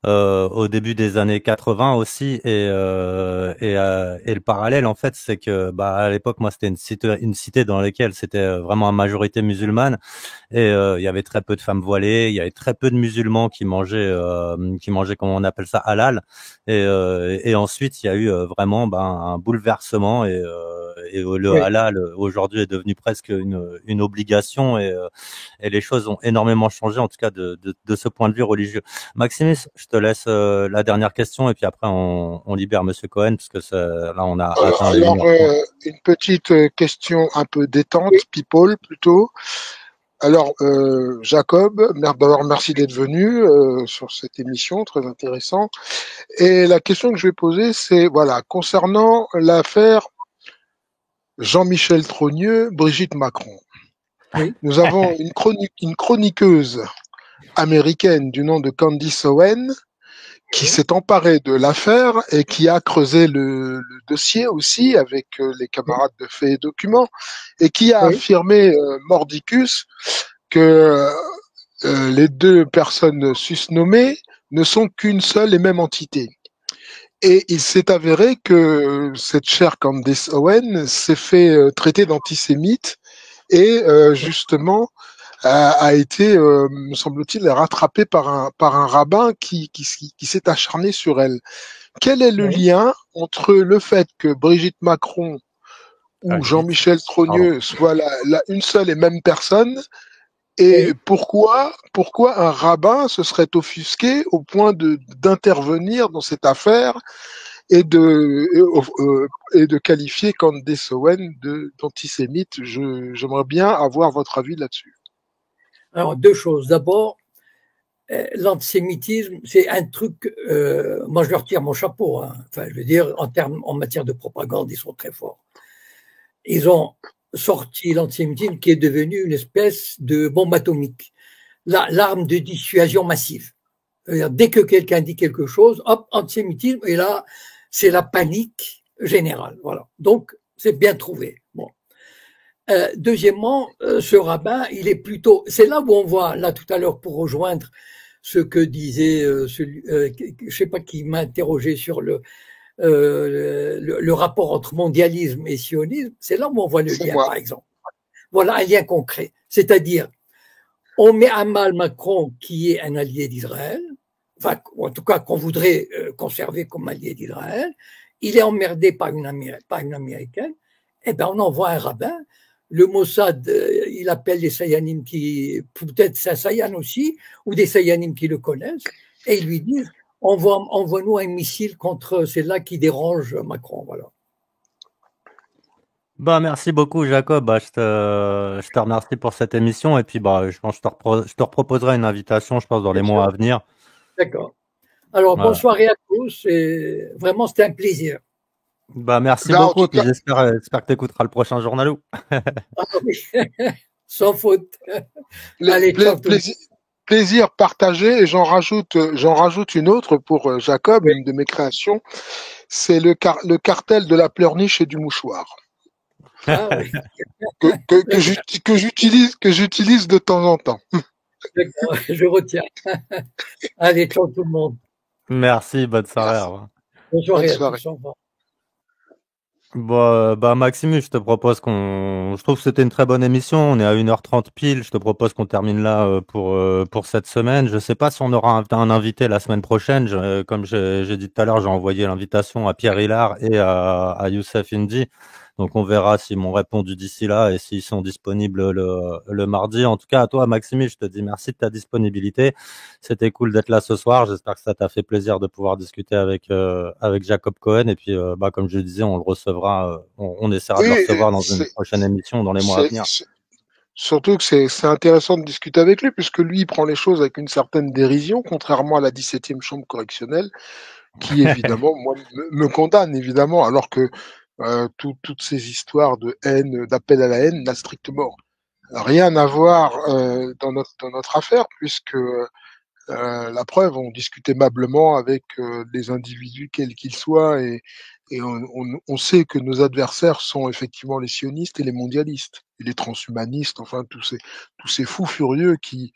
au début des années 80 aussi, et le parallèle, en fait, c'est que à l'époque, moi, c'était une cité dans laquelle c'était vraiment une majorité musulmane, et il y avait très peu de femmes voilées, il y avait très peu de musulmans qui mangeaient comment on appelle ça, halal, et ensuite il y a eu vraiment un bouleversement, et le halal aujourd'hui est devenu presque une obligation, et les choses ont énormément changé, en tout cas de ce point de vue religieux. Maximus, je te laisse la dernière question et puis après on libère Monsieur Cohen parce que là on a atteint alors une petite question un peu détente, people plutôt. Alors Jacob, d'abord merci d'être venu sur cette émission très intéressant. Et la question que je vais poser, c'est concernant l'affaire Jean-Michel Trogneux, Brigitte Macron. Oui. Nous avons une chroniqueuse américaine du nom de Candice Owen qui s'est emparée de l'affaire et qui a creusé le dossier aussi avec les camarades de Faits et Documents et qui a affirmé mordicus que les deux personnes susnommées ne sont qu'une seule et même entité. Et il s'est avéré que cette chère Candice Owen s'est fait traiter d'antisémite et justement a été, me semble-t-il, rattrapée par un rabbin qui s'est acharné sur elle. Quel est le lien entre le fait que Brigitte Macron ou Jean-Michel Trogneux soient une seule et même personne et pourquoi un rabbin se serait offusqué au point d'intervenir dans cette affaire et de qualifier Candace Owen d'antisémite? J'aimerais bien avoir votre avis là-dessus. Alors, deux choses. D'abord, l'antisémitisme, c'est un truc, moi je leur tire mon chapeau, hein. Enfin, je veux dire, en matière de propagande, ils sont très forts. Ils ont sorti l'antisémitisme qui est devenu une espèce de bombe atomique, l'arme de dissuasion massive. Dès que quelqu'un dit quelque chose, hop, antisémitisme, et là, c'est la panique générale. Voilà. Donc, c'est bien trouvé. Bon. Deuxièmement, ce rabbin, il est plutôt… C'est là où on voit, là tout à l'heure, pour rejoindre ce que disait je sais pas qui m'a interrogé sur le rapport entre mondialisme et sionisme, c'est là où on voit le lien, par exemple. Voilà un lien concret. C'est-à-dire, on met à mal Macron, qui est un allié d'Israël, enfin, en tout cas qu'on voudrait conserver comme allié d'Israël, il est emmerdé par une Américaine, eh ben on envoie un rabbin. Le Mossad, il appelle les Sayanim qui, peut-être c'est un Sayan aussi, ou des Sayanim qui le connaissent, et ils lui disent envoie-nous un missile contre celle-là qui dérange Macron. Voilà. Bah, merci beaucoup, Jacob. Bah, je te remercie pour cette émission. Et puis, bah, je pense que je te reproposerai une invitation, je pense, dans les Bien mois sûr. à venir. D'accord. Alors, bonne Voilà. soirée à tous. Et vraiment, c'était un plaisir. Bah, merci Là, en beaucoup. tout Et puis, cas, j'espère que tu écouteras le prochain Journalou. Ah oui, sans faute. pla- Allez, pla- ciao tout le monde. plaisir, plaisir partagé. Et j'en rajoute une autre pour Jacob, Oui. une de mes créations. C'est le cartel de la pleurniche et du mouchoir Ah oui, que très bien. j'utilise de temps en temps. D'accord, je retiens. Allez, ciao tout le monde. Merci, bonne soirée. Au Merci. revoir. Bonne Bonne soirée à soirée. tous. Au revoir. Bah, Maximus, je te propose je trouve que c'était une très bonne émission. On est à 1h30 pile. Je te propose qu'on termine là pour cette semaine. Je sais pas si on aura un invité la semaine prochaine. Comme j'ai dit tout à l'heure, j'ai envoyé l'invitation à Pierre Hillard et à Youssef Indy. Donc, on verra s'ils m'ont répondu d'ici là et s'ils sont disponibles le mardi. En tout cas, à toi, Maximus, je te dis merci de ta disponibilité. C'était cool d'être là ce soir. J'espère que ça t'a fait plaisir de pouvoir discuter avec Jacob Cohen. Et puis, bah, comme je le disais, on le recevra, on essaiera de le Oui, recevoir dans une prochaine émission dans les mois à venir. surtout que c'est intéressant de discuter avec lui, puisque lui, il prend les choses avec une certaine dérision, contrairement à la 17e chambre correctionnelle, qui évidemment, moi, me condamne, évidemment, alors que toutes ces histoires de haine, d'appel à la haine, n'a strictement rien à voir dans notre affaire, puisque la preuve, on discute aimablement avec les individus quels qu'ils soient, et on sait que nos adversaires sont effectivement les sionistes et les mondialistes, et les transhumanistes, enfin tous ces fous furieux qui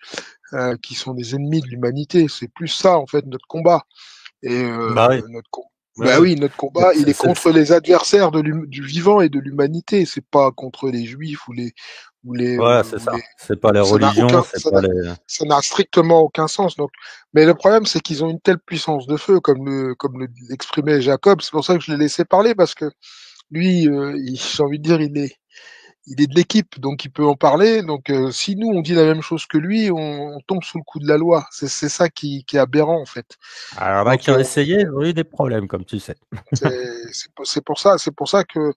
sont des ennemis de l'humanité. C'est plus ça en fait notre combat. Et Bah oui, bah ouais, oui, notre ouais. combat, il est contre les adversaires du vivant et de l'humanité. C'est pas contre les juifs Voilà, c'est ou les ça. C'est pas les ça n'a religions, c'est pas les. ça n'a strictement aucun sens. Donc, mais le problème, c'est qu'ils ont une telle puissance de feu, l'exprimait Jacob. C'est pour ça que je l'ai laissé parler, parce que lui, j'ai envie de dire, il est de l'équipe, donc il peut en parler. Donc, si nous on dit la même chose que lui, on tombe sous le coup de la loi. C'est ça qui est aberrant en fait. Alors là, Donc, qui ont essayé, ils ont eu des problèmes, comme tu sais. c'est pour ça que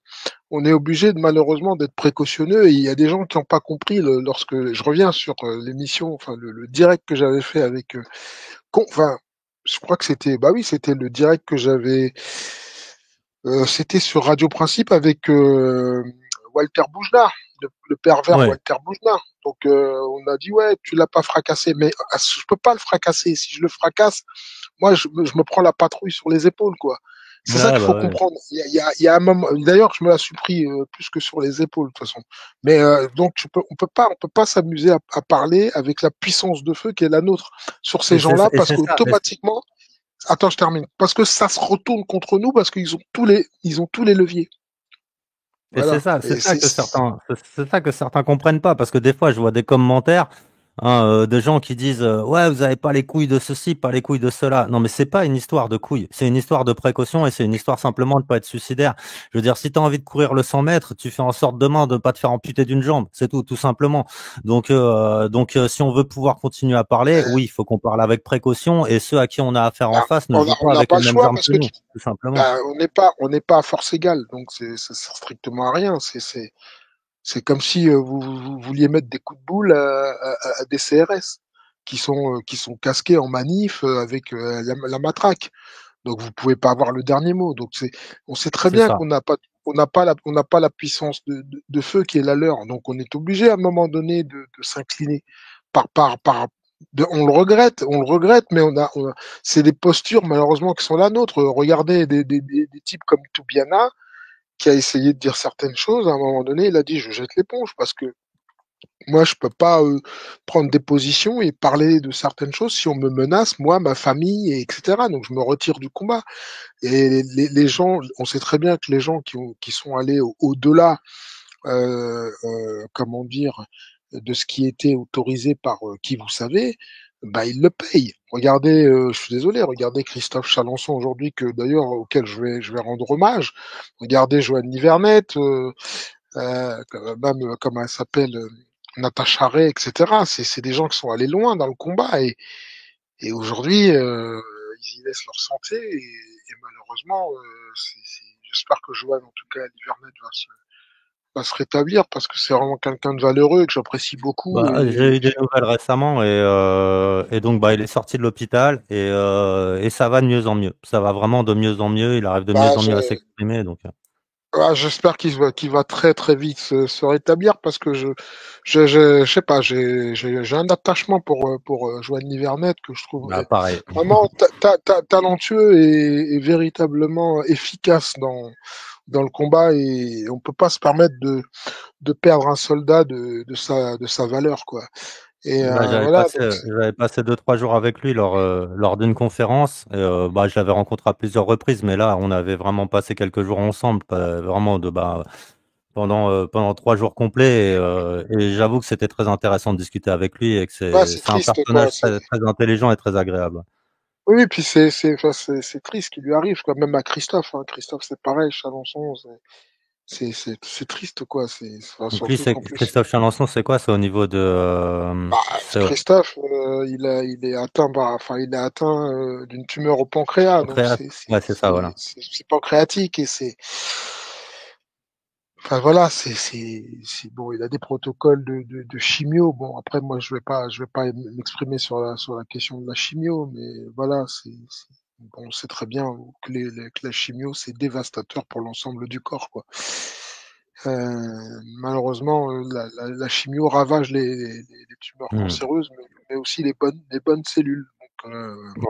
on est obligé malheureusement d'être précautionneux. Et il y a des gens qui n'ont pas compris lorsque je reviens sur l'émission, enfin le direct que j'avais fait avec, enfin, je crois que c'était, bah oui, c'était le direct que j'avais, c'était sur Radio Principe avec Walter Boujna, le pervers Ouais. Walter Boujna. Donc on a dit ouais, tu l'as pas fracassé, mais je peux pas le fracasser. Si je le fracasse, moi je me prends la patrouille sur les épaules, quoi. C'est ça Ouais, qu'il faut bah ouais. comprendre. Il y a un moment. D'ailleurs, je me la suis pris plus que sur les épaules de toute façon. Mais donc on peut pas s'amuser à parler avec la puissance de feu qui est la nôtre sur ces gens-là, Et parce c'est ça. qu'automatiquement, attends, je termine, parce que ça se retourne contre nous, parce ils ont tous les leviers. Et c'est Voilà. ça, Et c'est ça que certains comprennent pas, parce que des fois, je vois des commentaires, de gens qui disent, ouais, vous avez pas les couilles de ceci, pas les couilles de cela. Non, mais c'est pas une histoire de couilles, c'est une histoire de précaution et c'est une histoire simplement de pas être suicidaire. Je veux dire, si tu as envie de courir le 100 mètres, tu fais en sorte demain de pas te faire amputer d'une jambe, c'est tout, tout simplement. Si on veut pouvoir continuer à parler, oui, il faut qu'on parle avec précaution et ceux à qui on a affaire en bah, face ne jouent on pas n'a avec pas les le mêmes choix, armes parce que que nous, tout simplement. bah, on n'est pas à force égale, donc ça sert strictement à rien. C'est comme si vous vouliez mettre des coups de boule à des CRS qui sont casqués en manif avec la matraque. Donc vous pouvez pas avoir le dernier mot. Donc on sait très C'est bien ça. on n'a pas la puissance de feu qui est la leur. Donc on est obligé à un moment donné de s'incliner par on le regrette, mais c'est des postures malheureusement qui sont la nôtre. Regardez des types comme Toubiana qui a essayé de dire certaines choses. À un moment donné, il a dit je jette l'éponge, parce que moi je peux pas prendre des positions et parler de certaines choses si on me menace, moi, ma famille, etc. Donc je me retire du combat. Et les gens, on sait très bien que les gens qui sont allés au-delà, comment dire, de ce qui était autorisé par qui vous savez, bah il le paye. Regardez, je suis désolé, regardez Christophe Chalençon aujourd'hui, que d'ailleurs auquel je vais rendre hommage. Regardez Joanne Nivernette, même comment elle s'appelle, Natacha Ray, etc. C'est des gens qui sont allés loin dans le combat et aujourd'hui ils y laissent leur santé et malheureusement, j'espère que Joanne, en tout cas Nivernette, va se rétablir parce que c'est vraiment quelqu'un de valeureux et que j'apprécie beaucoup Bah, j'ai eu des nouvelles récemment et donc bah il est sorti de l'hôpital et ça va de mieux en mieux. Ça va vraiment de mieux en mieux. Il arrive de mieux bah, en mieux à s'exprimer donc. j'espère qu'il va très très vite se rétablir parce que je sais pas, j'ai un attachement pour Joanne Nivernette que je trouve Bah pareil. vraiment talentueux et véritablement efficace dans le combat et on peut pas se permettre de perdre un soldat de sa valeur quoi. Et Bah, voilà donc j'avais passé 2, 3 jours avec lui lors d'une conférence. Bah, je l'avais rencontré à plusieurs reprises, mais là, on avait vraiment passé quelques jours ensemble, vraiment pendant 3 jours complets. Et j'avoue que c'était très intéressant de discuter avec lui et que ouais, c'est c'est un triste quoi. personnage très, très intelligent et très agréable. Oui, puis enfin, c'est triste ce qui lui arrive, quoi. Même à Christophe, hein. Christophe, c'est pareil, Chalençon, c'est triste, quoi. Enfin, Donc lui, surtout c'est qu'en plus, Christophe Chalençon, c'est quoi? C'est au niveau de, bah, Christophe, il est atteint, enfin, il est atteint d'une tumeur au pancréas, donc pancréas. Ouais, c'est ça, voilà. c'est pancréatique et enfin voilà, bon, il a des protocoles de chimio. Bon, après, moi, je vais pas m'exprimer sur la question de la chimio, mais voilà, bon, on sait très bien que que la chimio, c'est dévastateur pour l'ensemble du corps, quoi. Malheureusement, la chimio ravage les tumeurs Hmm. cancéreuses, mais aussi les bonnes cellules. Donc,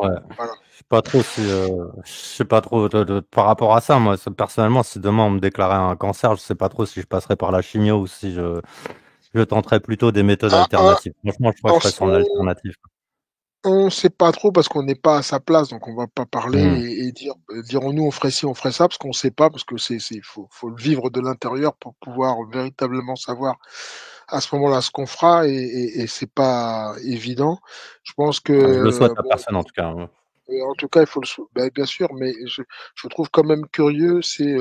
Ouais. voilà. Je sais pas trop si, je sais pas trop par rapport à ça. Moi, personnellement, si demain on me déclarait un cancer, je sais pas trop si je passerais par la chimio ou si je tenterais plutôt des méthodes Ah, alternatives. Franchement, je crois que je en serais ce sur moment, l'alternative. on ne sait pas trop parce qu'on n'est pas à sa place, donc on va pas parler Hmm. et dire, dirons-nous on ferait ci, on ferait ça, parce qu'on ne sait pas, parce que faut le vivre de l'intérieur pour pouvoir véritablement savoir à ce moment-là ce qu'on fera et c'est pas évident. Je pense Je le que souhaite à bon, personne en tout cas. Ouais. en tout cas il faut ben, bien sûr, mais je trouve quand même curieux ces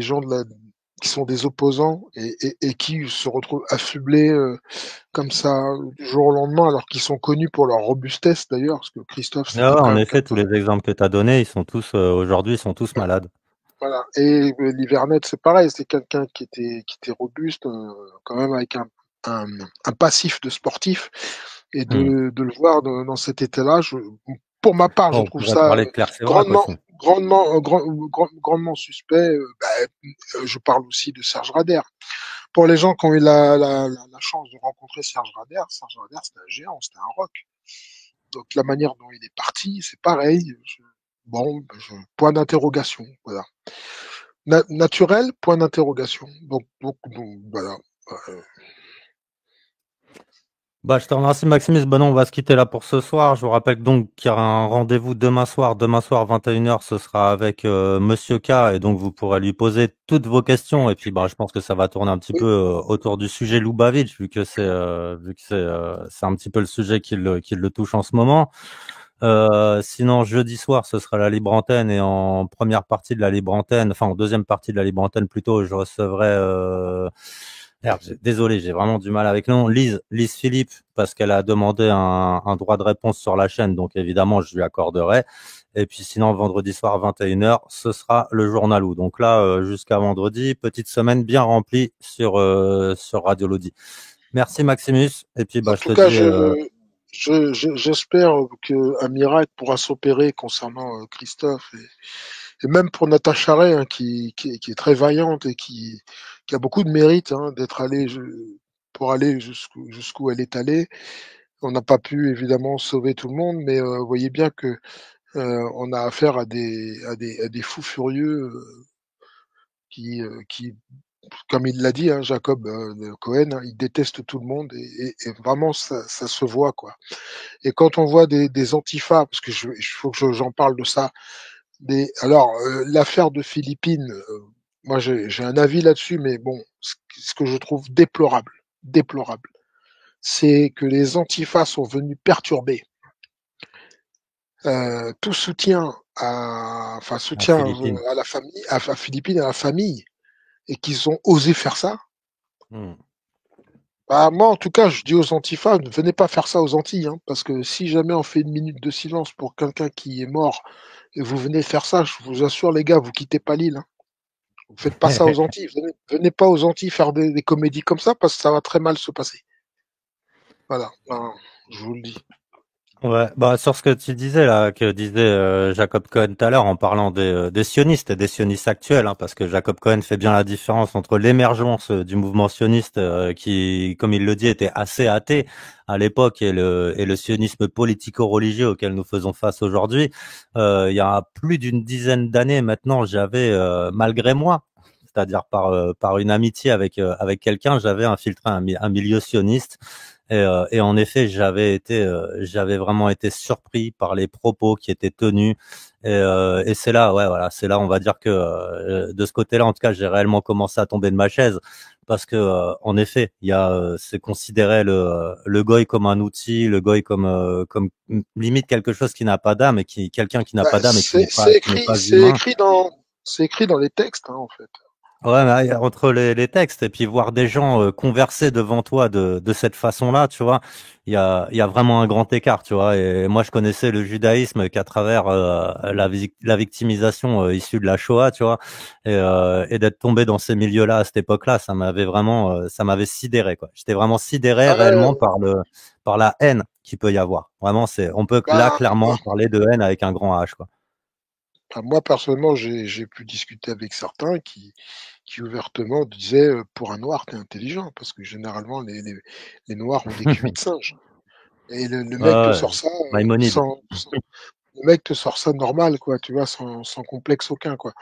gens qui sont des opposants et qui se retrouvent affublés comme ça du jour au lendemain, alors qu'ils sont connus pour leur robustesse d'ailleurs, parce que Christophe, Ah c'était ouais, quand en même effet, tous quelqu'un. les exemples que tu as donnés, ils sont tous aujourd'hui, ils sont tous malades. Voilà. Et Livernette, c'est pareil, c'était quelqu'un qui était robuste, quand même avec un, un passif de sportif, et Hmm. de le voir dans cet état-là, pour ma part, je Bon, on trouve pourrait ça parler de Claire Séverac aussi. grandement suspect. Je parle aussi de Serge Rader. Pour les gens qui ont eu la chance de rencontrer Serge Rader, c'était un géant, c'était un rock. Donc la manière dont il est parti, c'est pareil. Bon, point d'interrogation, voilà. Naturel, point d'interrogation. Donc, voilà. Euh, Bah, je te remercie, Maximus. Bon, on va se quitter là pour ce soir. Je vous rappelle donc qu'il y aura un rendez-vous demain soir. Demain soir, 21h, ce sera avec Monsieur K. Et donc, vous pourrez lui poser toutes vos questions. Et puis, bah, je pense que ça va tourner un petit oui, peu autour du sujet Lubavitch, vu que c'est un petit peu le sujet qui le touche en ce moment. Sinon, jeudi soir, ce sera la libre antenne. Et en première partie de la libre antenne, enfin, en deuxième partie de la libre antenne plutôt, je recevrai... Merde, désolé, j'ai vraiment du mal avec le nom. Lise Philippe, parce qu'elle a demandé un droit de réponse sur la chaîne, donc évidemment, je lui accorderai. Et puis sinon, vendredi soir, 21h, ce sera le journal où. Donc là, jusqu'à vendredi, petite semaine bien remplie sur Radio Lodi. Merci Maximus. Et puis, en bah, je tout te cas, dis, j'espère qu'un miracle pourra s'opérer concernant Christophe et même pour Natacha Ray, hein, qui est très vaillante et qui a beaucoup de mérite hein, d'être allée pour aller jusqu'où elle est allée. On n'a pas pu évidemment sauver tout le monde, mais vous voyez bien que on a affaire à des fous furieux qui, comme il l'a dit, hein, Jacob Cohen, hein, il déteste tout le monde et vraiment ça se voit quoi. Et quand on voit des antifas, parce que il faut que j'en parle de ça. Alors l'affaire de Philippines, moi j'ai un avis là-dessus, mais bon, ce que je trouve déplorable, déplorable, c'est que les antifas sont venus perturber tout soutien Philippines. à la famille, à Philippines, à la famille, et qu'ils ont osé faire ça. Bah, moi, en tout cas, je dis aux antifas, ne venez pas faire ça aux Antilles, hein, parce que si jamais on fait une minute de silence pour quelqu'un qui est mort et vous venez faire ça, je vous assure, les gars, vous quittez pas l'île. Hein. Vous faites pas ça aux Antilles. Venez pas aux Antilles faire des comédies comme ça parce que ça va très mal se passer. Voilà, ben, je vous le dis. Ouais, bah sur ce que tu disais là, que disait Jacob Cohen tout à l'heure en parlant des sionistes et des sionistes actuels, hein, parce que Jacob Cohen fait bien la différence entre l'émergence du mouvement sioniste qui, comme il le dit, était assez athée à l'époque et le sionisme politico-religieux auquel nous faisons face aujourd'hui. Il y a plus d'une dizaine d'années maintenant, j'avais malgré moi, c'est-à-dire par une amitié avec quelqu'un, j'avais infiltré un milieu sioniste. Et en effet, j'avais vraiment été surpris par les propos qui étaient tenus. Et c'est là, ouais, voilà, c'est là, on va dire que de ce côté-là, en tout cas, j'ai réellement commencé à tomber de ma chaise parce que, en effet, c'est considérer le goy comme un outil, le goy comme limite quelque chose qui n'a pas d'âme et quelqu'un qui n'a Bah, pas d'âme et qui n'est pas c'est humain. écrit dans les textes, hein, en fait. Ouais, mais entre les textes et puis voir des gens converser devant toi de cette façon-là, tu vois, il y a vraiment un grand écart, tu vois. Et moi, je connaissais le judaïsme qu'à travers la victimisation issue de la Shoah, tu vois, et d'être tombé dans ces milieux-là à cette époque-là, ça m'avait vraiment, ça m'avait sidéré, quoi. J'étais vraiment sidéré Ah ouais, réellement par la haine qu'il peut y avoir. Vraiment, on peut là bah, clairement parler de haine avec un grand H, quoi. moi, personnellement, j'ai pu discuter avec certains qui ouvertement disaient pour un noir, t'es intelligent, parce que généralement, les noirs ont des QI de singe. Et le mec te Ouais, sort ça Maïmonide. le mec te sort ça normal, quoi, tu vois, sans complexe aucun, quoi.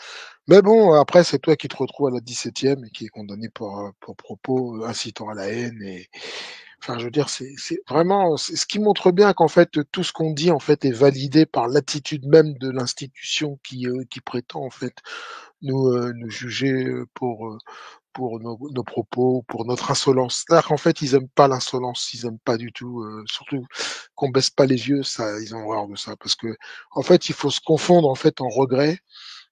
Mais bon, après, c'est toi qui te retrouves à la 17e et qui est condamné pour propos incitant à la haine et, enfin, je veux dire, c'est vraiment, c'est ce qui montre bien qu'en fait, tout ce qu'on dit, en fait, est validé par l'attitude même de l'institution qui prétend, en fait, nous juger pour nos propos, pour notre insolence. C'est-à-dire qu'en fait, ils aiment pas l'insolence, ils aiment pas du tout, surtout qu'on baisse pas les yeux, ça, ils ont horreur de ça, parce que, en fait, il faut se confondre, en fait, en regret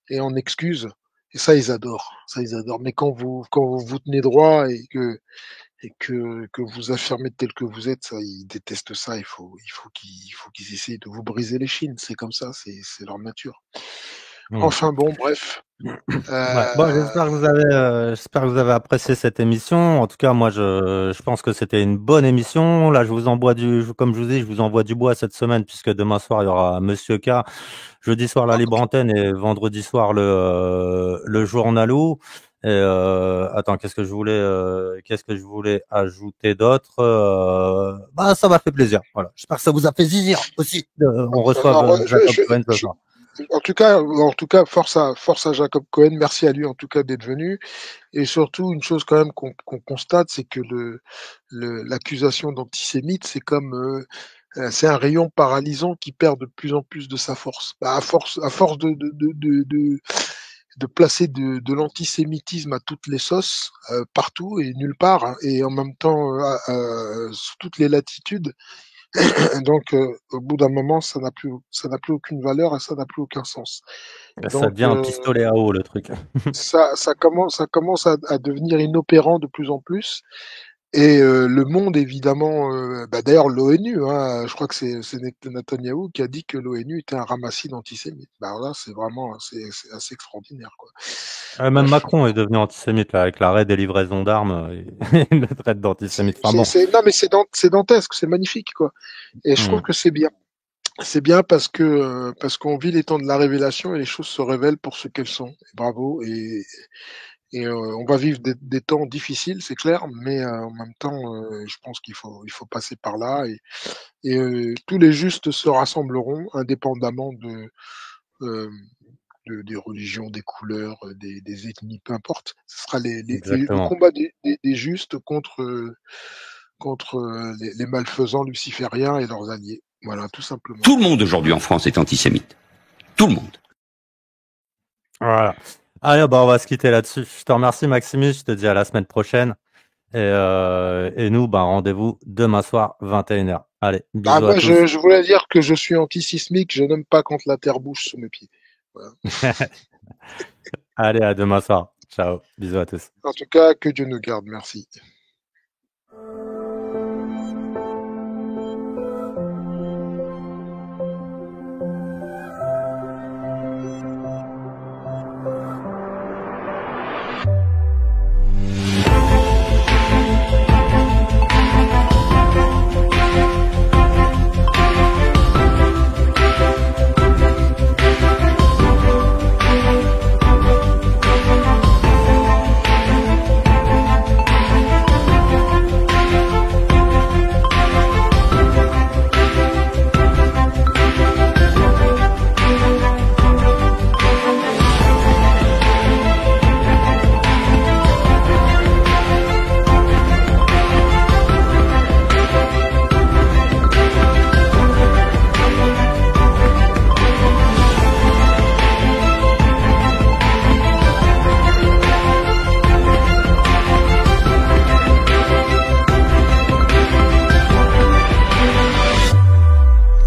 et en excuse. Et ça, ils adorent. Ça, ils adorent. Mais quand vous vous tenez droit que vous affirmez tel que vous êtes, ça, ils détestent ça. Il faut qu'ils essayent de vous briser les chines. C'est comme ça. C'est leur nature. Hmm. Enfin bon, bref. Ouais. Bon, Euh, j'espère que vous avez apprécié cette émission. En tout cas, moi, je pense que c'était une bonne émission. Là, je vous envoie comme je vous dis, je vous envoie du bois cette semaine puisque demain soir, il y aura Monsieur K. Jeudi soir, la libre antenne et vendredi soir, le journalou. Et, attends, qu'est-ce que je voulais ajouter d'autre? Bah, ça m'a fait plaisir. Voilà. J'espère que ça vous a fait zizir aussi. On reçoive alors, Jacob Cohen ce soir. en tout cas, force à Jacob Cohen. Merci à lui, en tout cas, d'être venu. Et surtout, une chose quand même qu'on constate, c'est que l'accusation d'antisémite, c'est comme c'est un rayon paralysant qui perd de plus en plus de sa force. Bah, à force de placer de l'antisémitisme à toutes les sauces, partout et nulle part, hein, et en même temps sous toutes les latitudes. Donc, au bout d'un moment, ça n'a plus aucune valeur et ça n'a plus aucun sens. Ça Donc, devient un pistolet à eau, le truc. ça commence à devenir inopérant de plus en plus. Et le monde, évidemment, bah, d'ailleurs l'ONU, hein, je crois que c'est Netanyahou qui a dit que l'ONU était un ramassis d'antisémites. Bah là, c'est vraiment c'est assez extraordinaire, quoi. Même Bref, Macron est devenu antisémite là, avec l'arrêt des livraisons d'armes. Il le traite d'antisémite. Enfin bon. non mais c'est dantesque, c'est magnifique, quoi. Et je trouve Hmm. que c'est bien. C'est bien parce qu'on vit les temps de la révélation et les choses se révèlent pour ce qu'elles sont. Et bravo. Et on va vivre des temps difficiles, c'est clair, mais en même temps, je pense il faut passer par là et tous les justes se rassembleront indépendamment euh, des religions, des couleurs, des ethnies, peu importe. Ce sera le Exactement. combat des justes contre les malfaisants lucifériens et leurs alliés. Voilà, tout simplement. Tout le monde aujourd'hui en France est antisémite. Tout le monde. Voilà. Allez, bah, on va se quitter là-dessus. Je te remercie, Maximus. Je te dis à la semaine prochaine. Et nous, rendez-vous demain soir, 21h. Allez, bisous à moi, tous. je voulais dire que je suis anti-sismique, je n'aime pas quand la terre bouge sous mes pieds. Voilà. Allez, à demain soir. Ciao, bisous à tous. En tout cas, que Dieu nous garde, merci.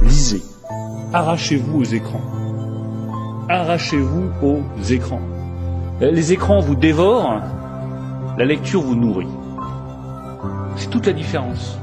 Lisez. Arrachez-vous aux écrans. Arrachez-vous aux écrans. Les écrans vous dévorent, la lecture vous nourrit. C'est toute la différence.